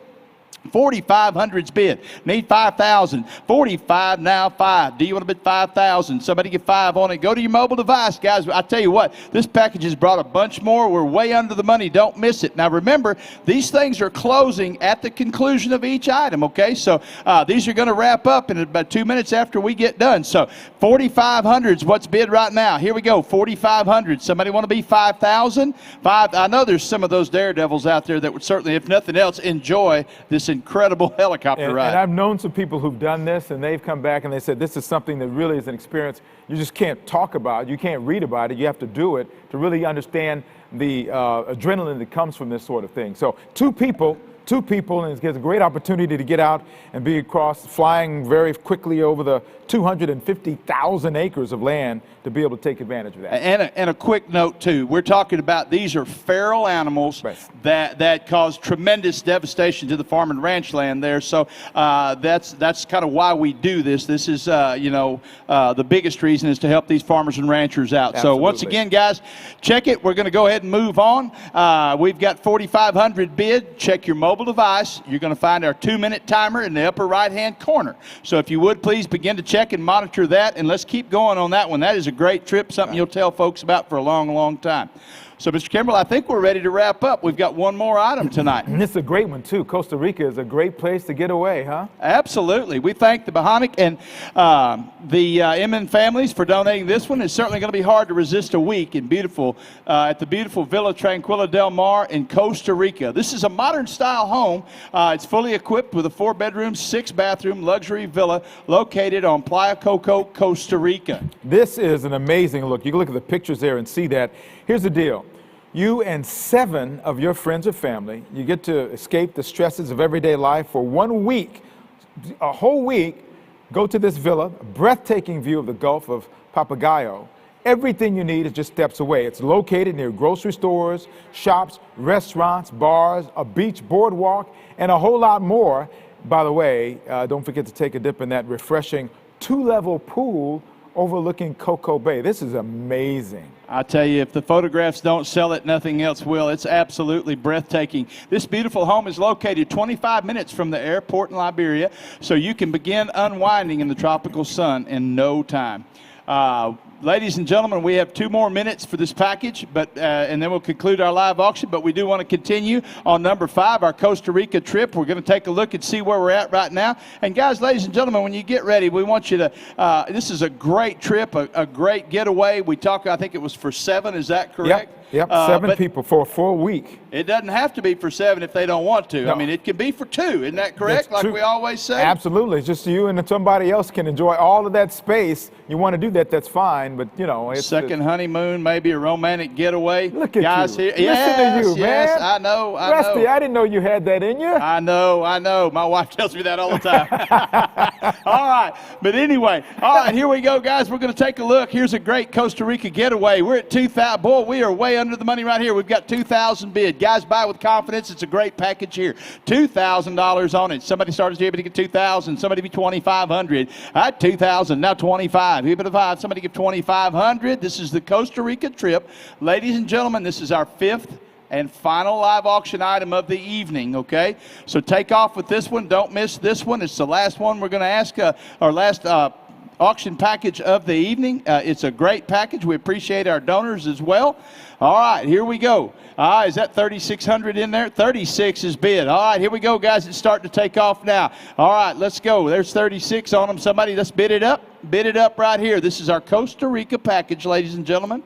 4,500's bid. Need 5,000. 45, now 5. Do you want to bid 5,000? Somebody get 5 on it. Go to your mobile device, guys. I tell you what, this package has brought a bunch more. We're way under the money. Don't miss it. Now remember, these things are closing at the conclusion of each item, okay? So these are going to wrap up in about 2 minutes after we get done. So 4,500's what's bid right now. Here we go, 4,500. Somebody want to be 5,000? I know there's some of those daredevils out there that would certainly, if nothing else, enjoy this incredible helicopter ride. And I've known some people who've done this, and they've come back and they said this is something that really is an experience you just can't talk about, you can't read about it, you have to do it to really understand the adrenaline that comes from this sort of thing. So 2 people, two people, and it gives a great opportunity to get out and be across, flying very quickly over the 250,000 acres of land to be able to take advantage of that. And a quick note, too. We're talking about these are feral animals that cause tremendous devastation to the farm and ranch land there. So that's kind of why we do this. This is, the biggest reason is to help these farmers and ranchers out. Absolutely. So once again, guys, check it. We're going to go ahead and move on. We've got 4,500 bid. Check your mobile device. You're going to find our 2-minute timer in the upper right-hand corner. So if you would, please begin to check and monitor that, and let's keep going on that one. That is a great trip, something you'll tell folks about for a long, long time. So, Mr. Kimbrell, I think we're ready to wrap up. We've got one more item tonight. And this is a great one, too. Costa Rica is a great place to get away, huh? Absolutely. We thank the Bahamic and the MN families for donating this one. It's certainly going to be hard to resist a week in at the beautiful Villa Tranquila del Mar in Costa Rica. This is a modern-style home. It's fully equipped with a 4-bedroom, 6-bathroom luxury villa located on Playa Coco, Costa Rica. This is an amazing look. You can look at the pictures there and see that. Here's the deal. You and 7 of your friends or family, you get to escape the stresses of everyday life for 1 week, a whole week. Go to this villa, a breathtaking view of the Gulf of Papagayo. Everything you need is just steps away. It's located near grocery stores, shops, restaurants, bars, a beach boardwalk, and a whole lot more. By the way, don't forget to take a dip in that refreshing 2-level pool overlooking Coco Bay. This is amazing. I tell you, if the photographs don't sell it, nothing else will. It's absolutely breathtaking. This beautiful home is located 25 minutes from the airport in Liberia, so you can begin unwinding in the tropical sun in no time. Ladies and gentlemen, we have 2 more minutes for this package, and then we'll conclude our live auction. But we do want to continue on number 5, our Costa Rica trip. We're going to take a look and see where we're at right now. And guys, ladies and gentlemen, when you get ready, we want you to, this is a great trip, a great getaway. I think it was for 7, is that correct? Yep, 7 people for a full week. It doesn't have to be for 7 if they don't want to. No. I mean, it can be for 2. Isn't that correct, like we always say? Absolutely. It's just you and somebody else can enjoy all of that space. You want to do that, that's fine. But, it's second honeymoon, maybe a romantic getaway. Look at guys you. Here. Listen to you, yes, man. I know. Rusty, I didn't know you had that in you. I know. My wife tells me that all the time. All right. But anyway, all right, here we go, guys. We're going to take a look. Here's a great Costa Rica getaway. We're at 2,000. Boy, we are way under the money right here. We've got 2,000 bid. Guys, buy with confidence. It's a great package here. $2,000 on it. Somebody started able to get 2,000. Somebody be 2,500. All right, 2,000. Now 25. Give it a 5. Somebody give 2,500. This is the Costa Rica trip. Ladies and gentlemen, this is our 5th and final live auction item of the evening, okay? So take off with this one. Don't miss this one. It's the last one we're going to ask, our last auction package of the evening. It's a great package. We appreciate our donors as well. All right, here we go. Is that 3,600 in there? 36 is bid. All right, here we go, guys. It's starting to take off now. All right, let's go. There's 36 on them. Somebody, let's bid it up. Bid it up right here. This is our Costa Rica package, ladies and gentlemen.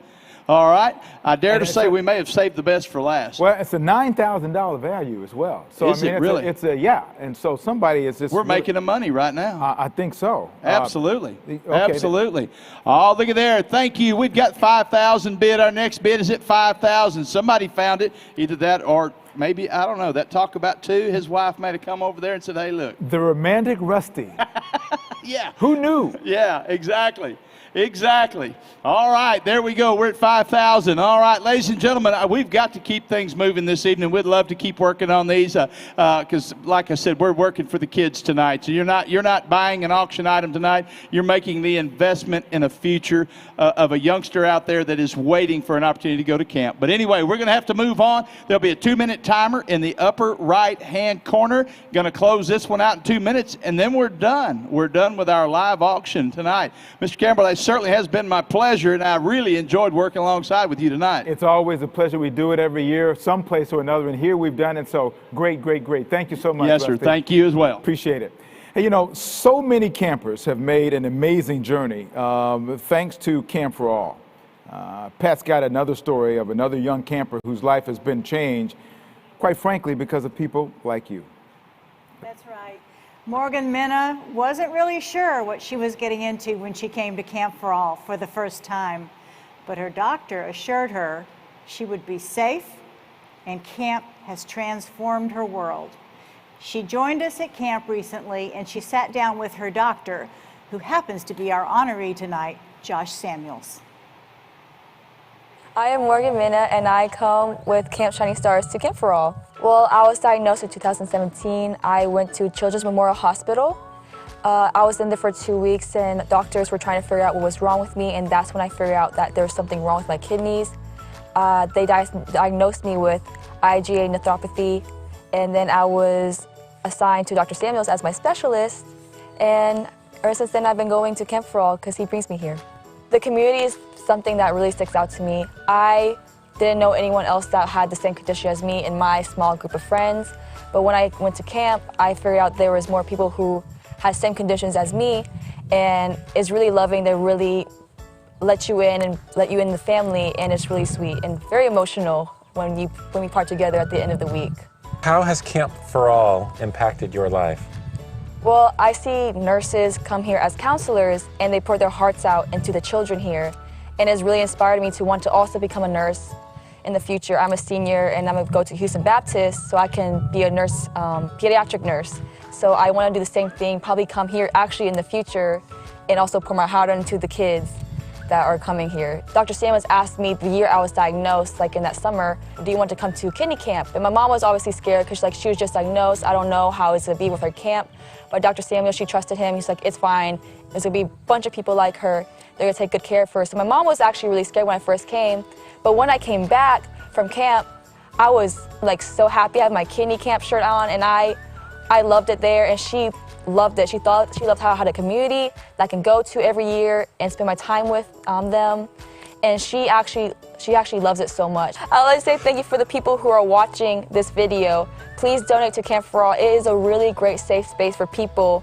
All right. I dare to say we may have saved the best for last. Well, it's a $9,000 value as well. So is it really? And so somebody is just. We're making the money right now. I think so. Absolutely. Absolutely. Oh, look at there. Thank you. We've got 5,000 bid. Our next bid is at 5,000. Somebody found it. Either that or maybe, I don't know, that talk about 2. His wife may have come over there and said, hey, look. The romantic Rusty. Yeah. Who knew? Yeah, exactly. Exactly. All right, there we go. We're at 5,000. All right, ladies and gentlemen, we've got to keep things moving this evening. We'd love to keep working on these because, like I said, we're working for the kids tonight. So you're not buying an auction item tonight. You're making the investment in a future of a youngster out there that is waiting for an opportunity to go to camp. But anyway, we're going to have to move on. There'll be a 2-minute timer in the upper right-hand corner. Going to close this one out in 2 minutes, and then we're done. We're done with our live auction tonight. Mr. Campbell, it certainly has been my pleasure, and I really enjoyed working alongside with you tonight. It's always a pleasure. We do it every year, someplace or another, and here we've done it. So great. Thank you so much. Yes, sir. Rusty. Thank you as well. Appreciate it. Hey, so many campers have made an amazing journey thanks to Camp for All. Pat's got another story of another young camper whose life has been changed, quite frankly, because of people like you. That's right. Morgan Minna wasn't really sure what she was getting into when she came to Camp for All for the first time, but her doctor assured her she would be safe, and camp has transformed her world. She joined us at camp recently, and she sat down with her doctor, who happens to be our honoree tonight, Josh Samuels. I am Morgan Minna, and I come with Camp Shining Stars to Camp for All. Well, I was diagnosed in 2017. I went to Children's Memorial Hospital. I was in there for 2 weeks, and doctors were trying to figure out what was wrong with me, and that's when I figured out that there was something wrong with my kidneys. They diagnosed me with IgA nephropathy, and then I was assigned to Dr. Samuels as my specialist, and ever since then I've been going to Camp for All because he brings me here. The community is something that really sticks out to me. I didn't know anyone else that had the same condition as me in my small group of friends, but when I went to camp, I figured out there was more people who had the same conditions as me, and it's really loving. They really let you in and let you in the family, and it's really sweet and very emotional when we part together at the end of the week. How has Camp for All impacted your life? Well, I see nurses come here as counselors, and they pour their hearts out into the children here, and it's really inspired me to want to also become a nurse in the future. I'm a senior, and I'm going to go to Houston Baptist so I can be a nurse, pediatric nurse. So I want to do the same thing, probably come here actually in the future, and also pour my heart into the kids that are coming here. Dr. Samuels asked me the year I was diagnosed, like in that summer, do you want to come to kidney camp? And my mom was obviously scared because she was just diagnosed. I don't know how it's going to be with her camp. But Dr. Samuels, she trusted him. He's like, it's fine. There's going to be a bunch of people like her. They're going to take good care of her. So my mom was actually really scared when I first came. But when I came back from camp, I was like so happy. I had my kidney camp shirt on, and I loved it there, and she loved it. She loved how I had a community that I can go to every year and spend my time with them. And she actually loves it so much. I'd like to say thank you for the people who are watching this video. Please donate to Camp for All. It is a really great safe space for people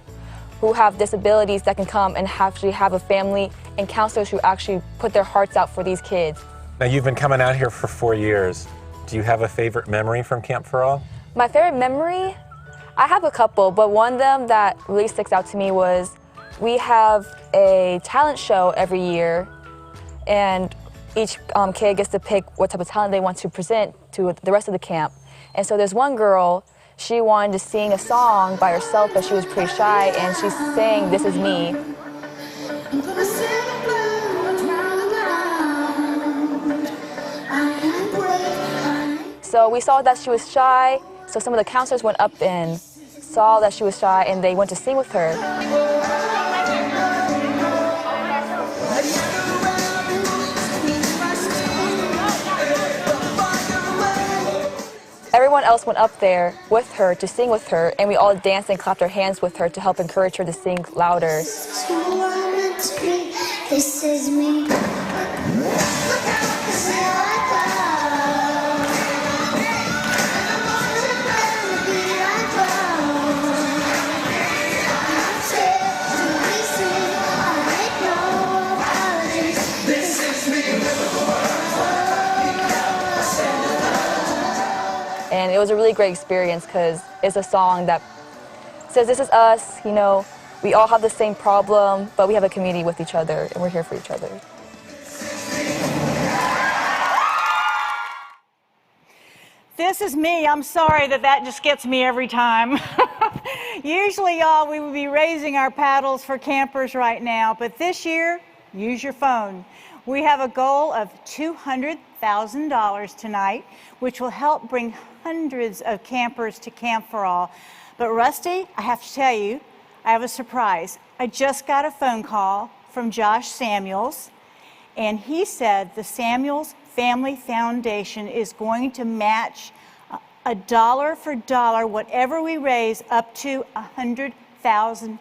who have disabilities that can come and actually have a family, and counselors who actually put their hearts out for these kids. Now, you've been coming out here for 4 years. Do you have a favorite memory from Camp for All? My favorite memory? I have a couple, but one of them that really sticks out to me was we have a talent show every year, and each kid gets to pick what type of talent they want to present to the rest of the camp. And so there's one girl, she wanted to sing a song by herself, but she was pretty shy, and she sang "This Is Me." So we saw that she was shy, so some of the counselors went up and saw that she was shy, and they went to sing with her. Everyone else went up there with her to sing with her, and we all danced and clapped our hands with her to help encourage her to sing louder. This is me. And it was a really great experience because it's a song that says this is us, you know, we all have the same problem, but we have a community with each other, and we're here for each other. This is me. I'm sorry that just gets me every time. Usually, y'all, we would be raising our paddles for campers right now, but this year, use your phone. We have a goal of $200,000 tonight, which will help bring hundreds of campers to Camp for All. But Rusty, I have to tell you, I have a surprise. I just got a phone call from Josh Samuels, and he said the Samuels Family Foundation is going to match $1 for dollar whatever we raise up to $100,000.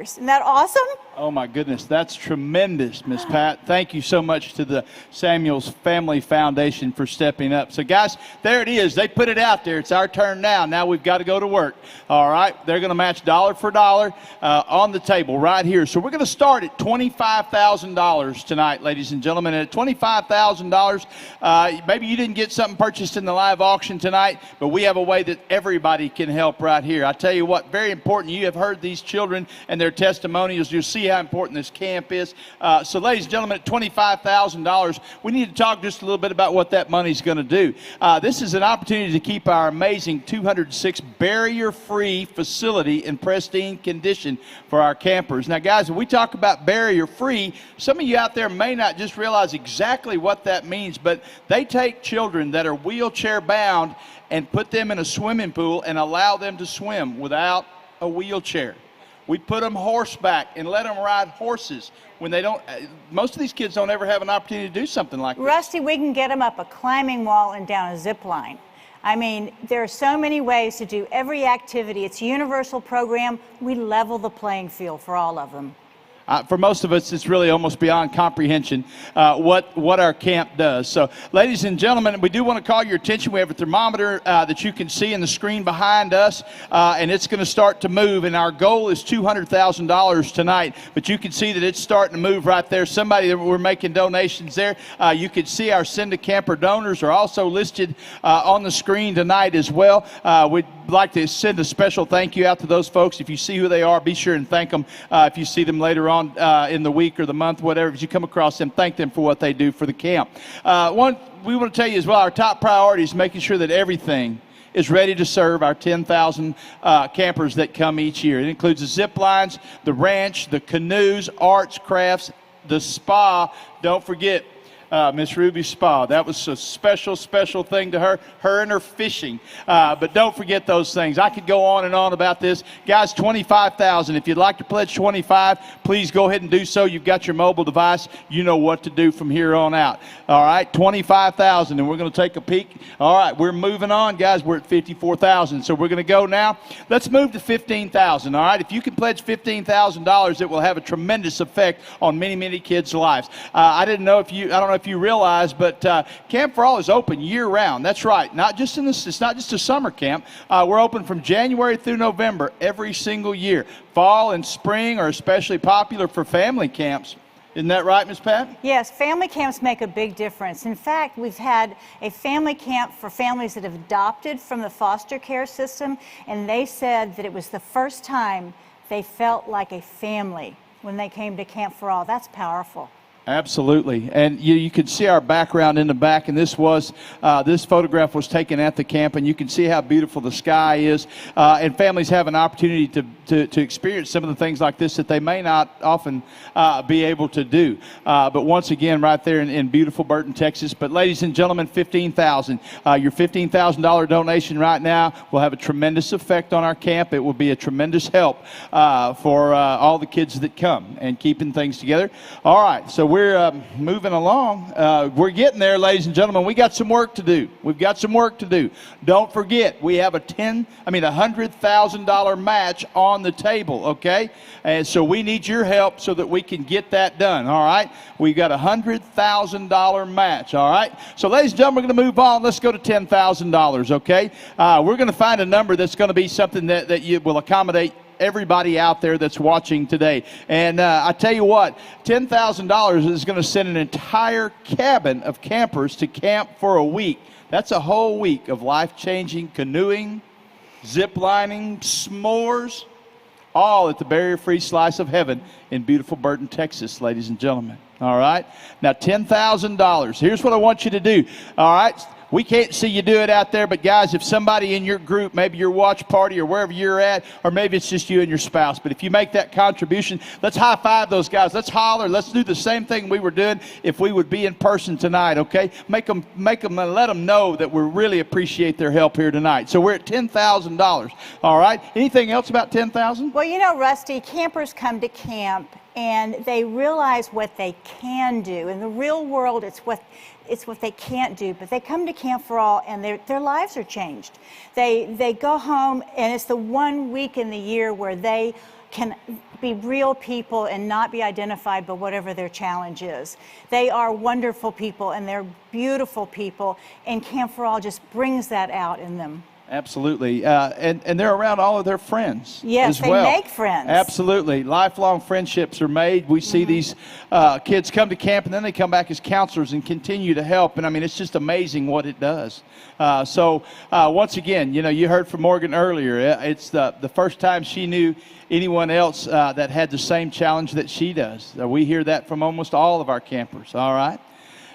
Isn't that awesome? Oh my goodness, that's tremendous, Miss Pat. Thank you so much to the Samuels Family Foundation for stepping up. So guys, there it is. They put it out there. It's our turn now. Now we've got to go to work. All right, they're going to match dollar for dollar on the table right here. So we're going to start at $25,000 tonight, ladies and gentlemen. And at $25,000, maybe you didn't get something purchased in the live auction tonight, but we have a way that everybody can help right here. I tell you what, very important. You have heard these children children and their testimonials. You'll see how important this camp is. So ladies and gentlemen, at $25,000, we need to talk just a little bit about what that money's going to do. This is an opportunity to keep our amazing 206 barrier-free facility in pristine condition for our campers. Now guys, when we talk about barrier-free, some of you out there may not just realize exactly what that means, but they take children that are wheelchair bound and put them in a swimming pool and allow them to swim without a wheelchair. We put them horseback and let them ride horses when they don't. Most of these kids don't ever have an opportunity to do something like that. Rusty, we can get them up a climbing wall and down a zip line. I mean, there are so many ways to do every activity. It's a universal program. We level the playing field for all of them. For most of us, it's really almost beyond comprehension what our camp does. So, ladies and gentlemen, we do want to call your attention. We have a thermometer that you can see in the screen behind us, and it's going to start to move. And our goal is $200,000 tonight. But you can see that it's starting to move right there. Somebody that we're making donations there. You can see our Send a Camper donors are also listed on the screen tonight as well. We'd like to send a special thank you out to those folks. If you see who they are, be sure and thank them. If you see them later on in the week or the month, whatever, if you come across them, thank them for what they do for the camp. One we want to tell you as well, our top priority is making sure that everything is ready to serve our 10,000 campers that come each year. It includes the zip lines, the ranch, the canoes, arts, crafts, the spa. Don't forget Miss Ruby's spa. That was a special, special thing to her and her fishing. But don't forget those things. I could go on and on about this. Guys, $25,000. If you'd like to pledge $25,000, please go ahead and do so. You've got your mobile device. You know what to do from here on out. All right, $25,000, and we're going to take a peek. All right, we're moving on, guys. We're at $54,000, so we're going to go now. Let's move to $15,000. All right, if you can pledge $15,000, it will have a tremendous effect on many, many kids' lives. I don't know if you realize, but Camp for All is open year-round. That's right. It's not just a summer camp. We're open from January through November every single year. Fall and spring are especially popular for family camps. Isn't that right, Ms. Pat? Yes, family camps make a big difference. In fact, we've had a family camp for families that have adopted from the foster care system, and they said that it was the first time they felt like a family when they came to Camp for All. That's powerful. Absolutely, and you can see our background in the back, and this photograph was taken at the camp, and you can see how beautiful the sky is, and families have an opportunity to experience some of the things like this that they may not often be able to do. But once again, right there in beautiful Burton, Texas. But ladies and gentlemen, $15,000. Your $15,000 donation right now will have a tremendous effect on our camp. It will be a tremendous help for all the kids that come and keeping things together. All right, so we're moving along. We're getting there, ladies and gentlemen. We got some work to do. We've got some work to do. Don't forget, we have a $100,000 match on the table, okay? And so we need your help so that we can get that done, all right? We've got a $100,000 match, all right? So, ladies and gentlemen, we're going to move on. Let's go to $10,000, okay? We're going to find a number that's going to be something that you will accommodate everybody out there that's watching today. And I tell you what, $10,000 is going to send an entire cabin of campers to camp for a week. That's a whole week of life-changing canoeing, zip-lining, s'mores, all at the barrier-free slice of heaven in beautiful Burton, Texas, ladies and gentlemen. All right? Now, $10,000. Here's what I want you to do. All right? We can't see you do it out there, but guys, if somebody in your group, maybe your watch party or wherever you're at, or maybe it's just you and your spouse, but if you make that contribution, let's high-five those guys. Let's holler. Let's do the same thing we were doing if we would be in person tonight, okay? Make them and let them know that we really appreciate their help here tonight. So we're at $10,000, all right? Anything else about $10,000? Well, you know, Rusty, campers come to camp and they realize what they can do. In the real world, it's what they can't do, but they come to Camp for All and their lives are changed. They go home and it's the 1 week in the year where they can be real people and not be identified by whatever their challenge is. They are wonderful people and they're beautiful people, and Camp for All just brings that out in them. Absolutely. And they're around all of their friends Yes, as well. they make friends. Absolutely. Lifelong friendships are made. We see these kids come to camp, and then they come back as counselors and continue to help. And, I mean, it's just amazing what it does. Once again, you know, you heard from Morgan earlier. It's the first time she knew anyone else that had the same challenge that she does. We hear that from almost all of our campers, all right?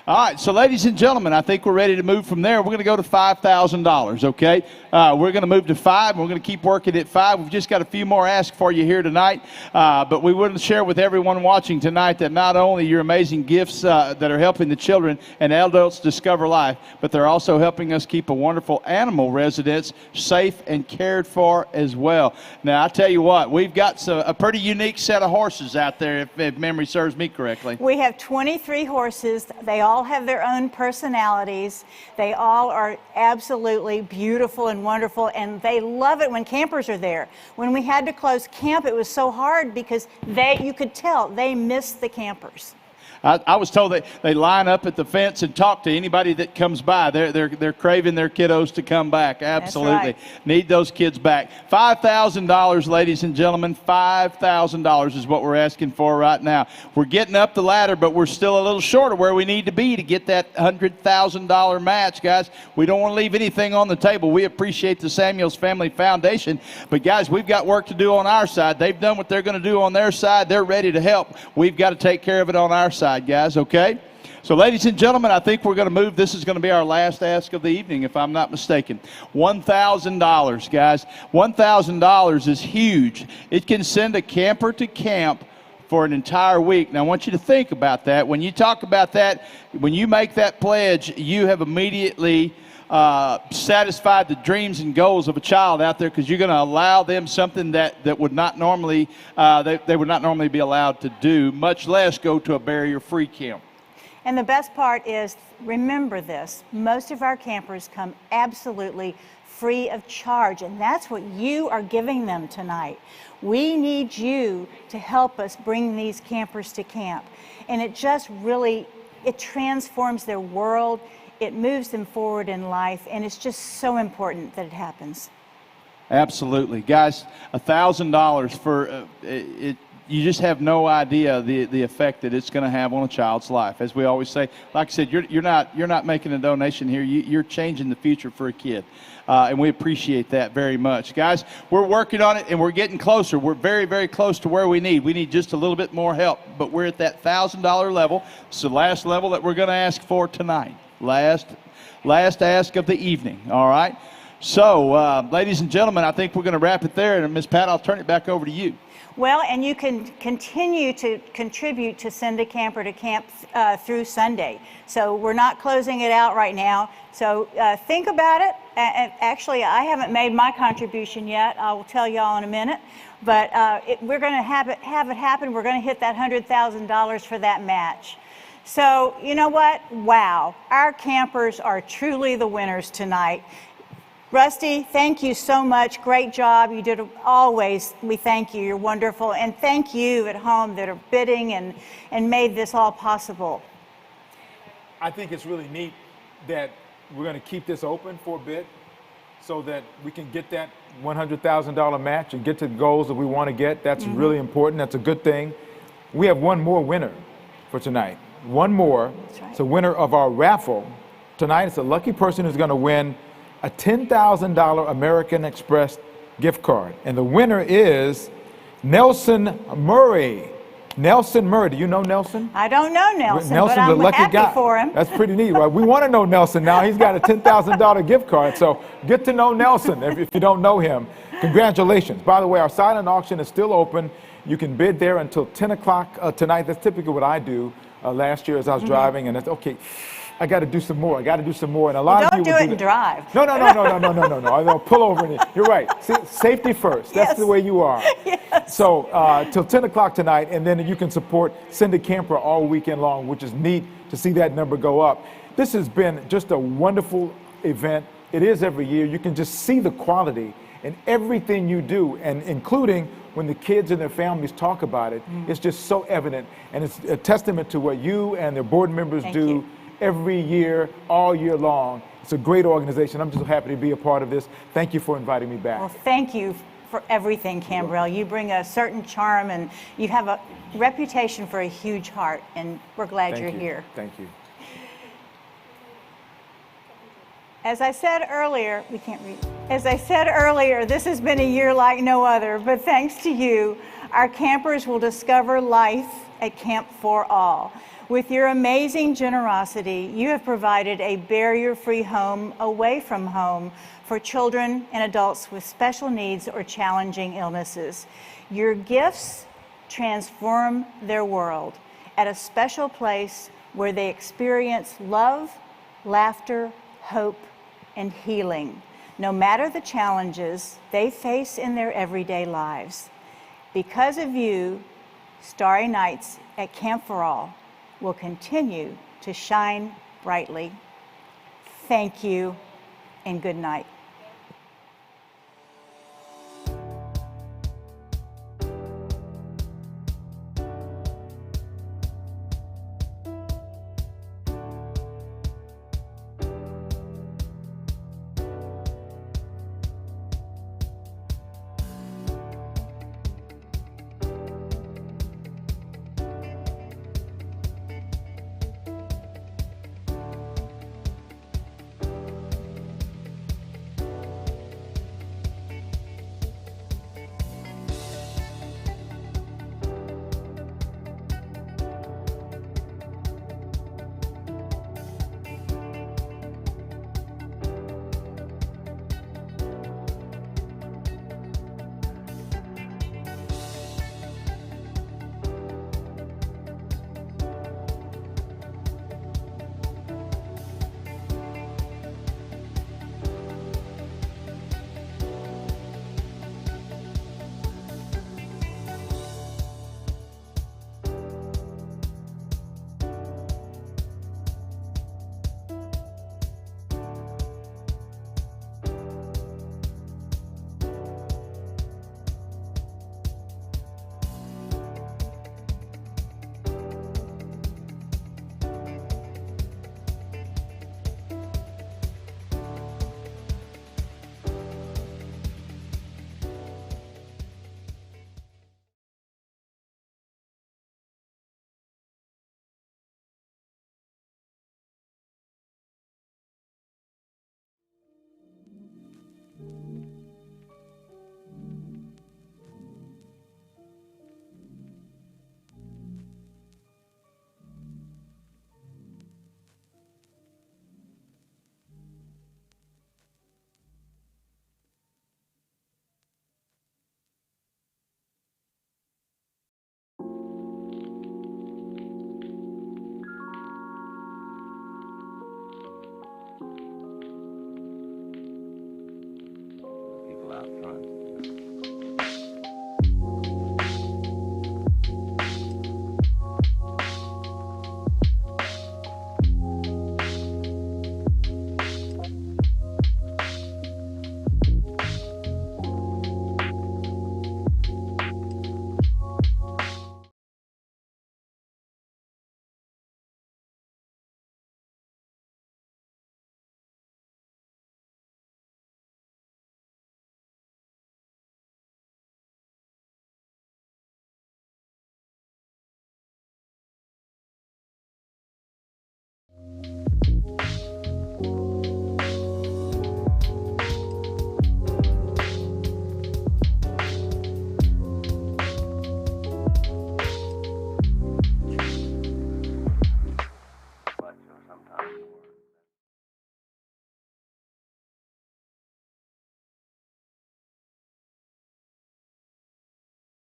All right, so ladies and gentlemen, I think we're ready to move from there. We're going to go to $5,000, okay? We're going to move to 5, and we're going to keep working at 5. We've just got a few more asks for you here tonight, but we want to share with everyone watching tonight that not only your amazing gifts that are helping the children and adults discover life, but they're also helping us keep a wonderful animal residence safe and cared for as well. Now, I tell you what, we've got a pretty unique set of horses out there, if memory serves me correctly. We have 23 horses. They all have their own personalities. They all are absolutely beautiful and wonderful, and they love it when campers are there. When we had to close camp, it was so hard because you could tell they missed the campers. I was told that they line up at the fence and talk to anybody that comes by. They're craving their kiddos to come back. Absolutely. That's right. Need those kids back. $5,000, ladies and gentlemen. $5,000 is what we're asking for right now. We're getting up the ladder, but we're still a little short of where we need to be to get that $100,000 match, guys. We don't want to leave anything on the table. We appreciate the Samuels Family Foundation, but guys, we've got work to do on our side. They've done what they're going to do on their side. They're ready to help. We've got to take care of it on our side, guys, okay? So, ladies and gentlemen, I think we're going to move. This is going to be our last ask of the evening, if I'm not mistaken. $1,000, guys. $1,000 is huge. It can send a camper to camp for an entire week. Now, I want you to think about that. When you talk about that, when you make that pledge, you have immediately satisfied the dreams and goals of a child out there, because you're going to allow them something that would not normally they would not normally be allowed to do, much less go to a barrier-free camp. And the best part is, remember this, most of our campers come absolutely free of charge, and that's what you are giving them tonight. We need you to help us bring these campers to camp, and it just really, it transforms their world. It moves them forward in life, and it's just so important that it happens. Absolutely. Guys, $1,000 for it. You just have no idea the effect that it's going to have on a child's life. As we always say, like I said, you're not making a donation here. You're changing the future for a kid, and we appreciate that very much. Guys, we're working on it, and we're getting closer. We're very, very close to where we need. We need just a little bit more help, but we're at that $1,000 level. It's the last level that we're going to ask for tonight. Last ask of the evening, all right? So, ladies and gentlemen, I think we're going to wrap it there, and Ms. Pat, I'll turn it back over to you. Well, and you can continue to contribute to Send a Camper to Camp through Sunday. So we're not closing it out right now. So think about it. Actually, I haven't made my contribution yet. I will tell y'all in a minute. But we're going to have it happen. We're going to hit that $100,000 for that match. So, you know what? Wow. Our campers are truly the winners tonight. Rusty, thank you so much. Great job. You did always. We thank you. You're wonderful. And thank you at home that are bidding and made this all possible. I think it's really neat that we're going to keep this open for a bit so that we can get that $100,000 match and get to the goals that we want to get. That's really important. That's a good thing. We have one more winner for tonight. One more. That's right. It's a winner of our raffle. Tonight, it's a lucky person who's going to win a $10,000 American Express gift card. And the winner is Nelson Murray. Nelson Murray. Do you know Nelson? I don't know Nelson, Nelson's but I'm a lucky happy guy. for him. That's pretty neat, right? We want to know Nelson now. He's got a $10,000 gift card. So get to know Nelson if you don't know him. Congratulations. By the way, our silent auction is still open. You can bid there until 10 o'clock tonight. That's typically what I do last year as I was driving. And it's okay. I got to do some more. I got to do some more. And a lot of people don't do it and drive. No. I'll pull over. You're right. See, safety first. That's the way you are. Yes. So till 10 o'clock tonight, and then you can support Send a Camper all weekend long, which is neat to see that number go up. This has been just a wonderful event. It is every year. You can just see the quality in everything you do, and including when the kids and their families talk about it. It's just so evident, and it's a testament to what you and their board members do every year, all year long. It's a great organization. I'm just happy to be a part of this. Thank you for inviting me back. Well, thank you for everything, Cambrell. You bring a certain charm, and you have a reputation for a huge heart, and we're glad you're here. Thank you. As I said earlier, we can't read. As I said earlier, this has been a year like no other, but thanks to you, our campers will discover life at Camp for All. With your amazing generosity, you have provided a barrier-free home away from home for children and adults with special needs or challenging illnesses. Your gifts transform their world at a special place where they experience love, laughter, hope, and healing, no matter the challenges they face in their everyday lives. Because of you, Starry Nights at Camp for All will continue to shine brightly. Thank you, and good night. People out front.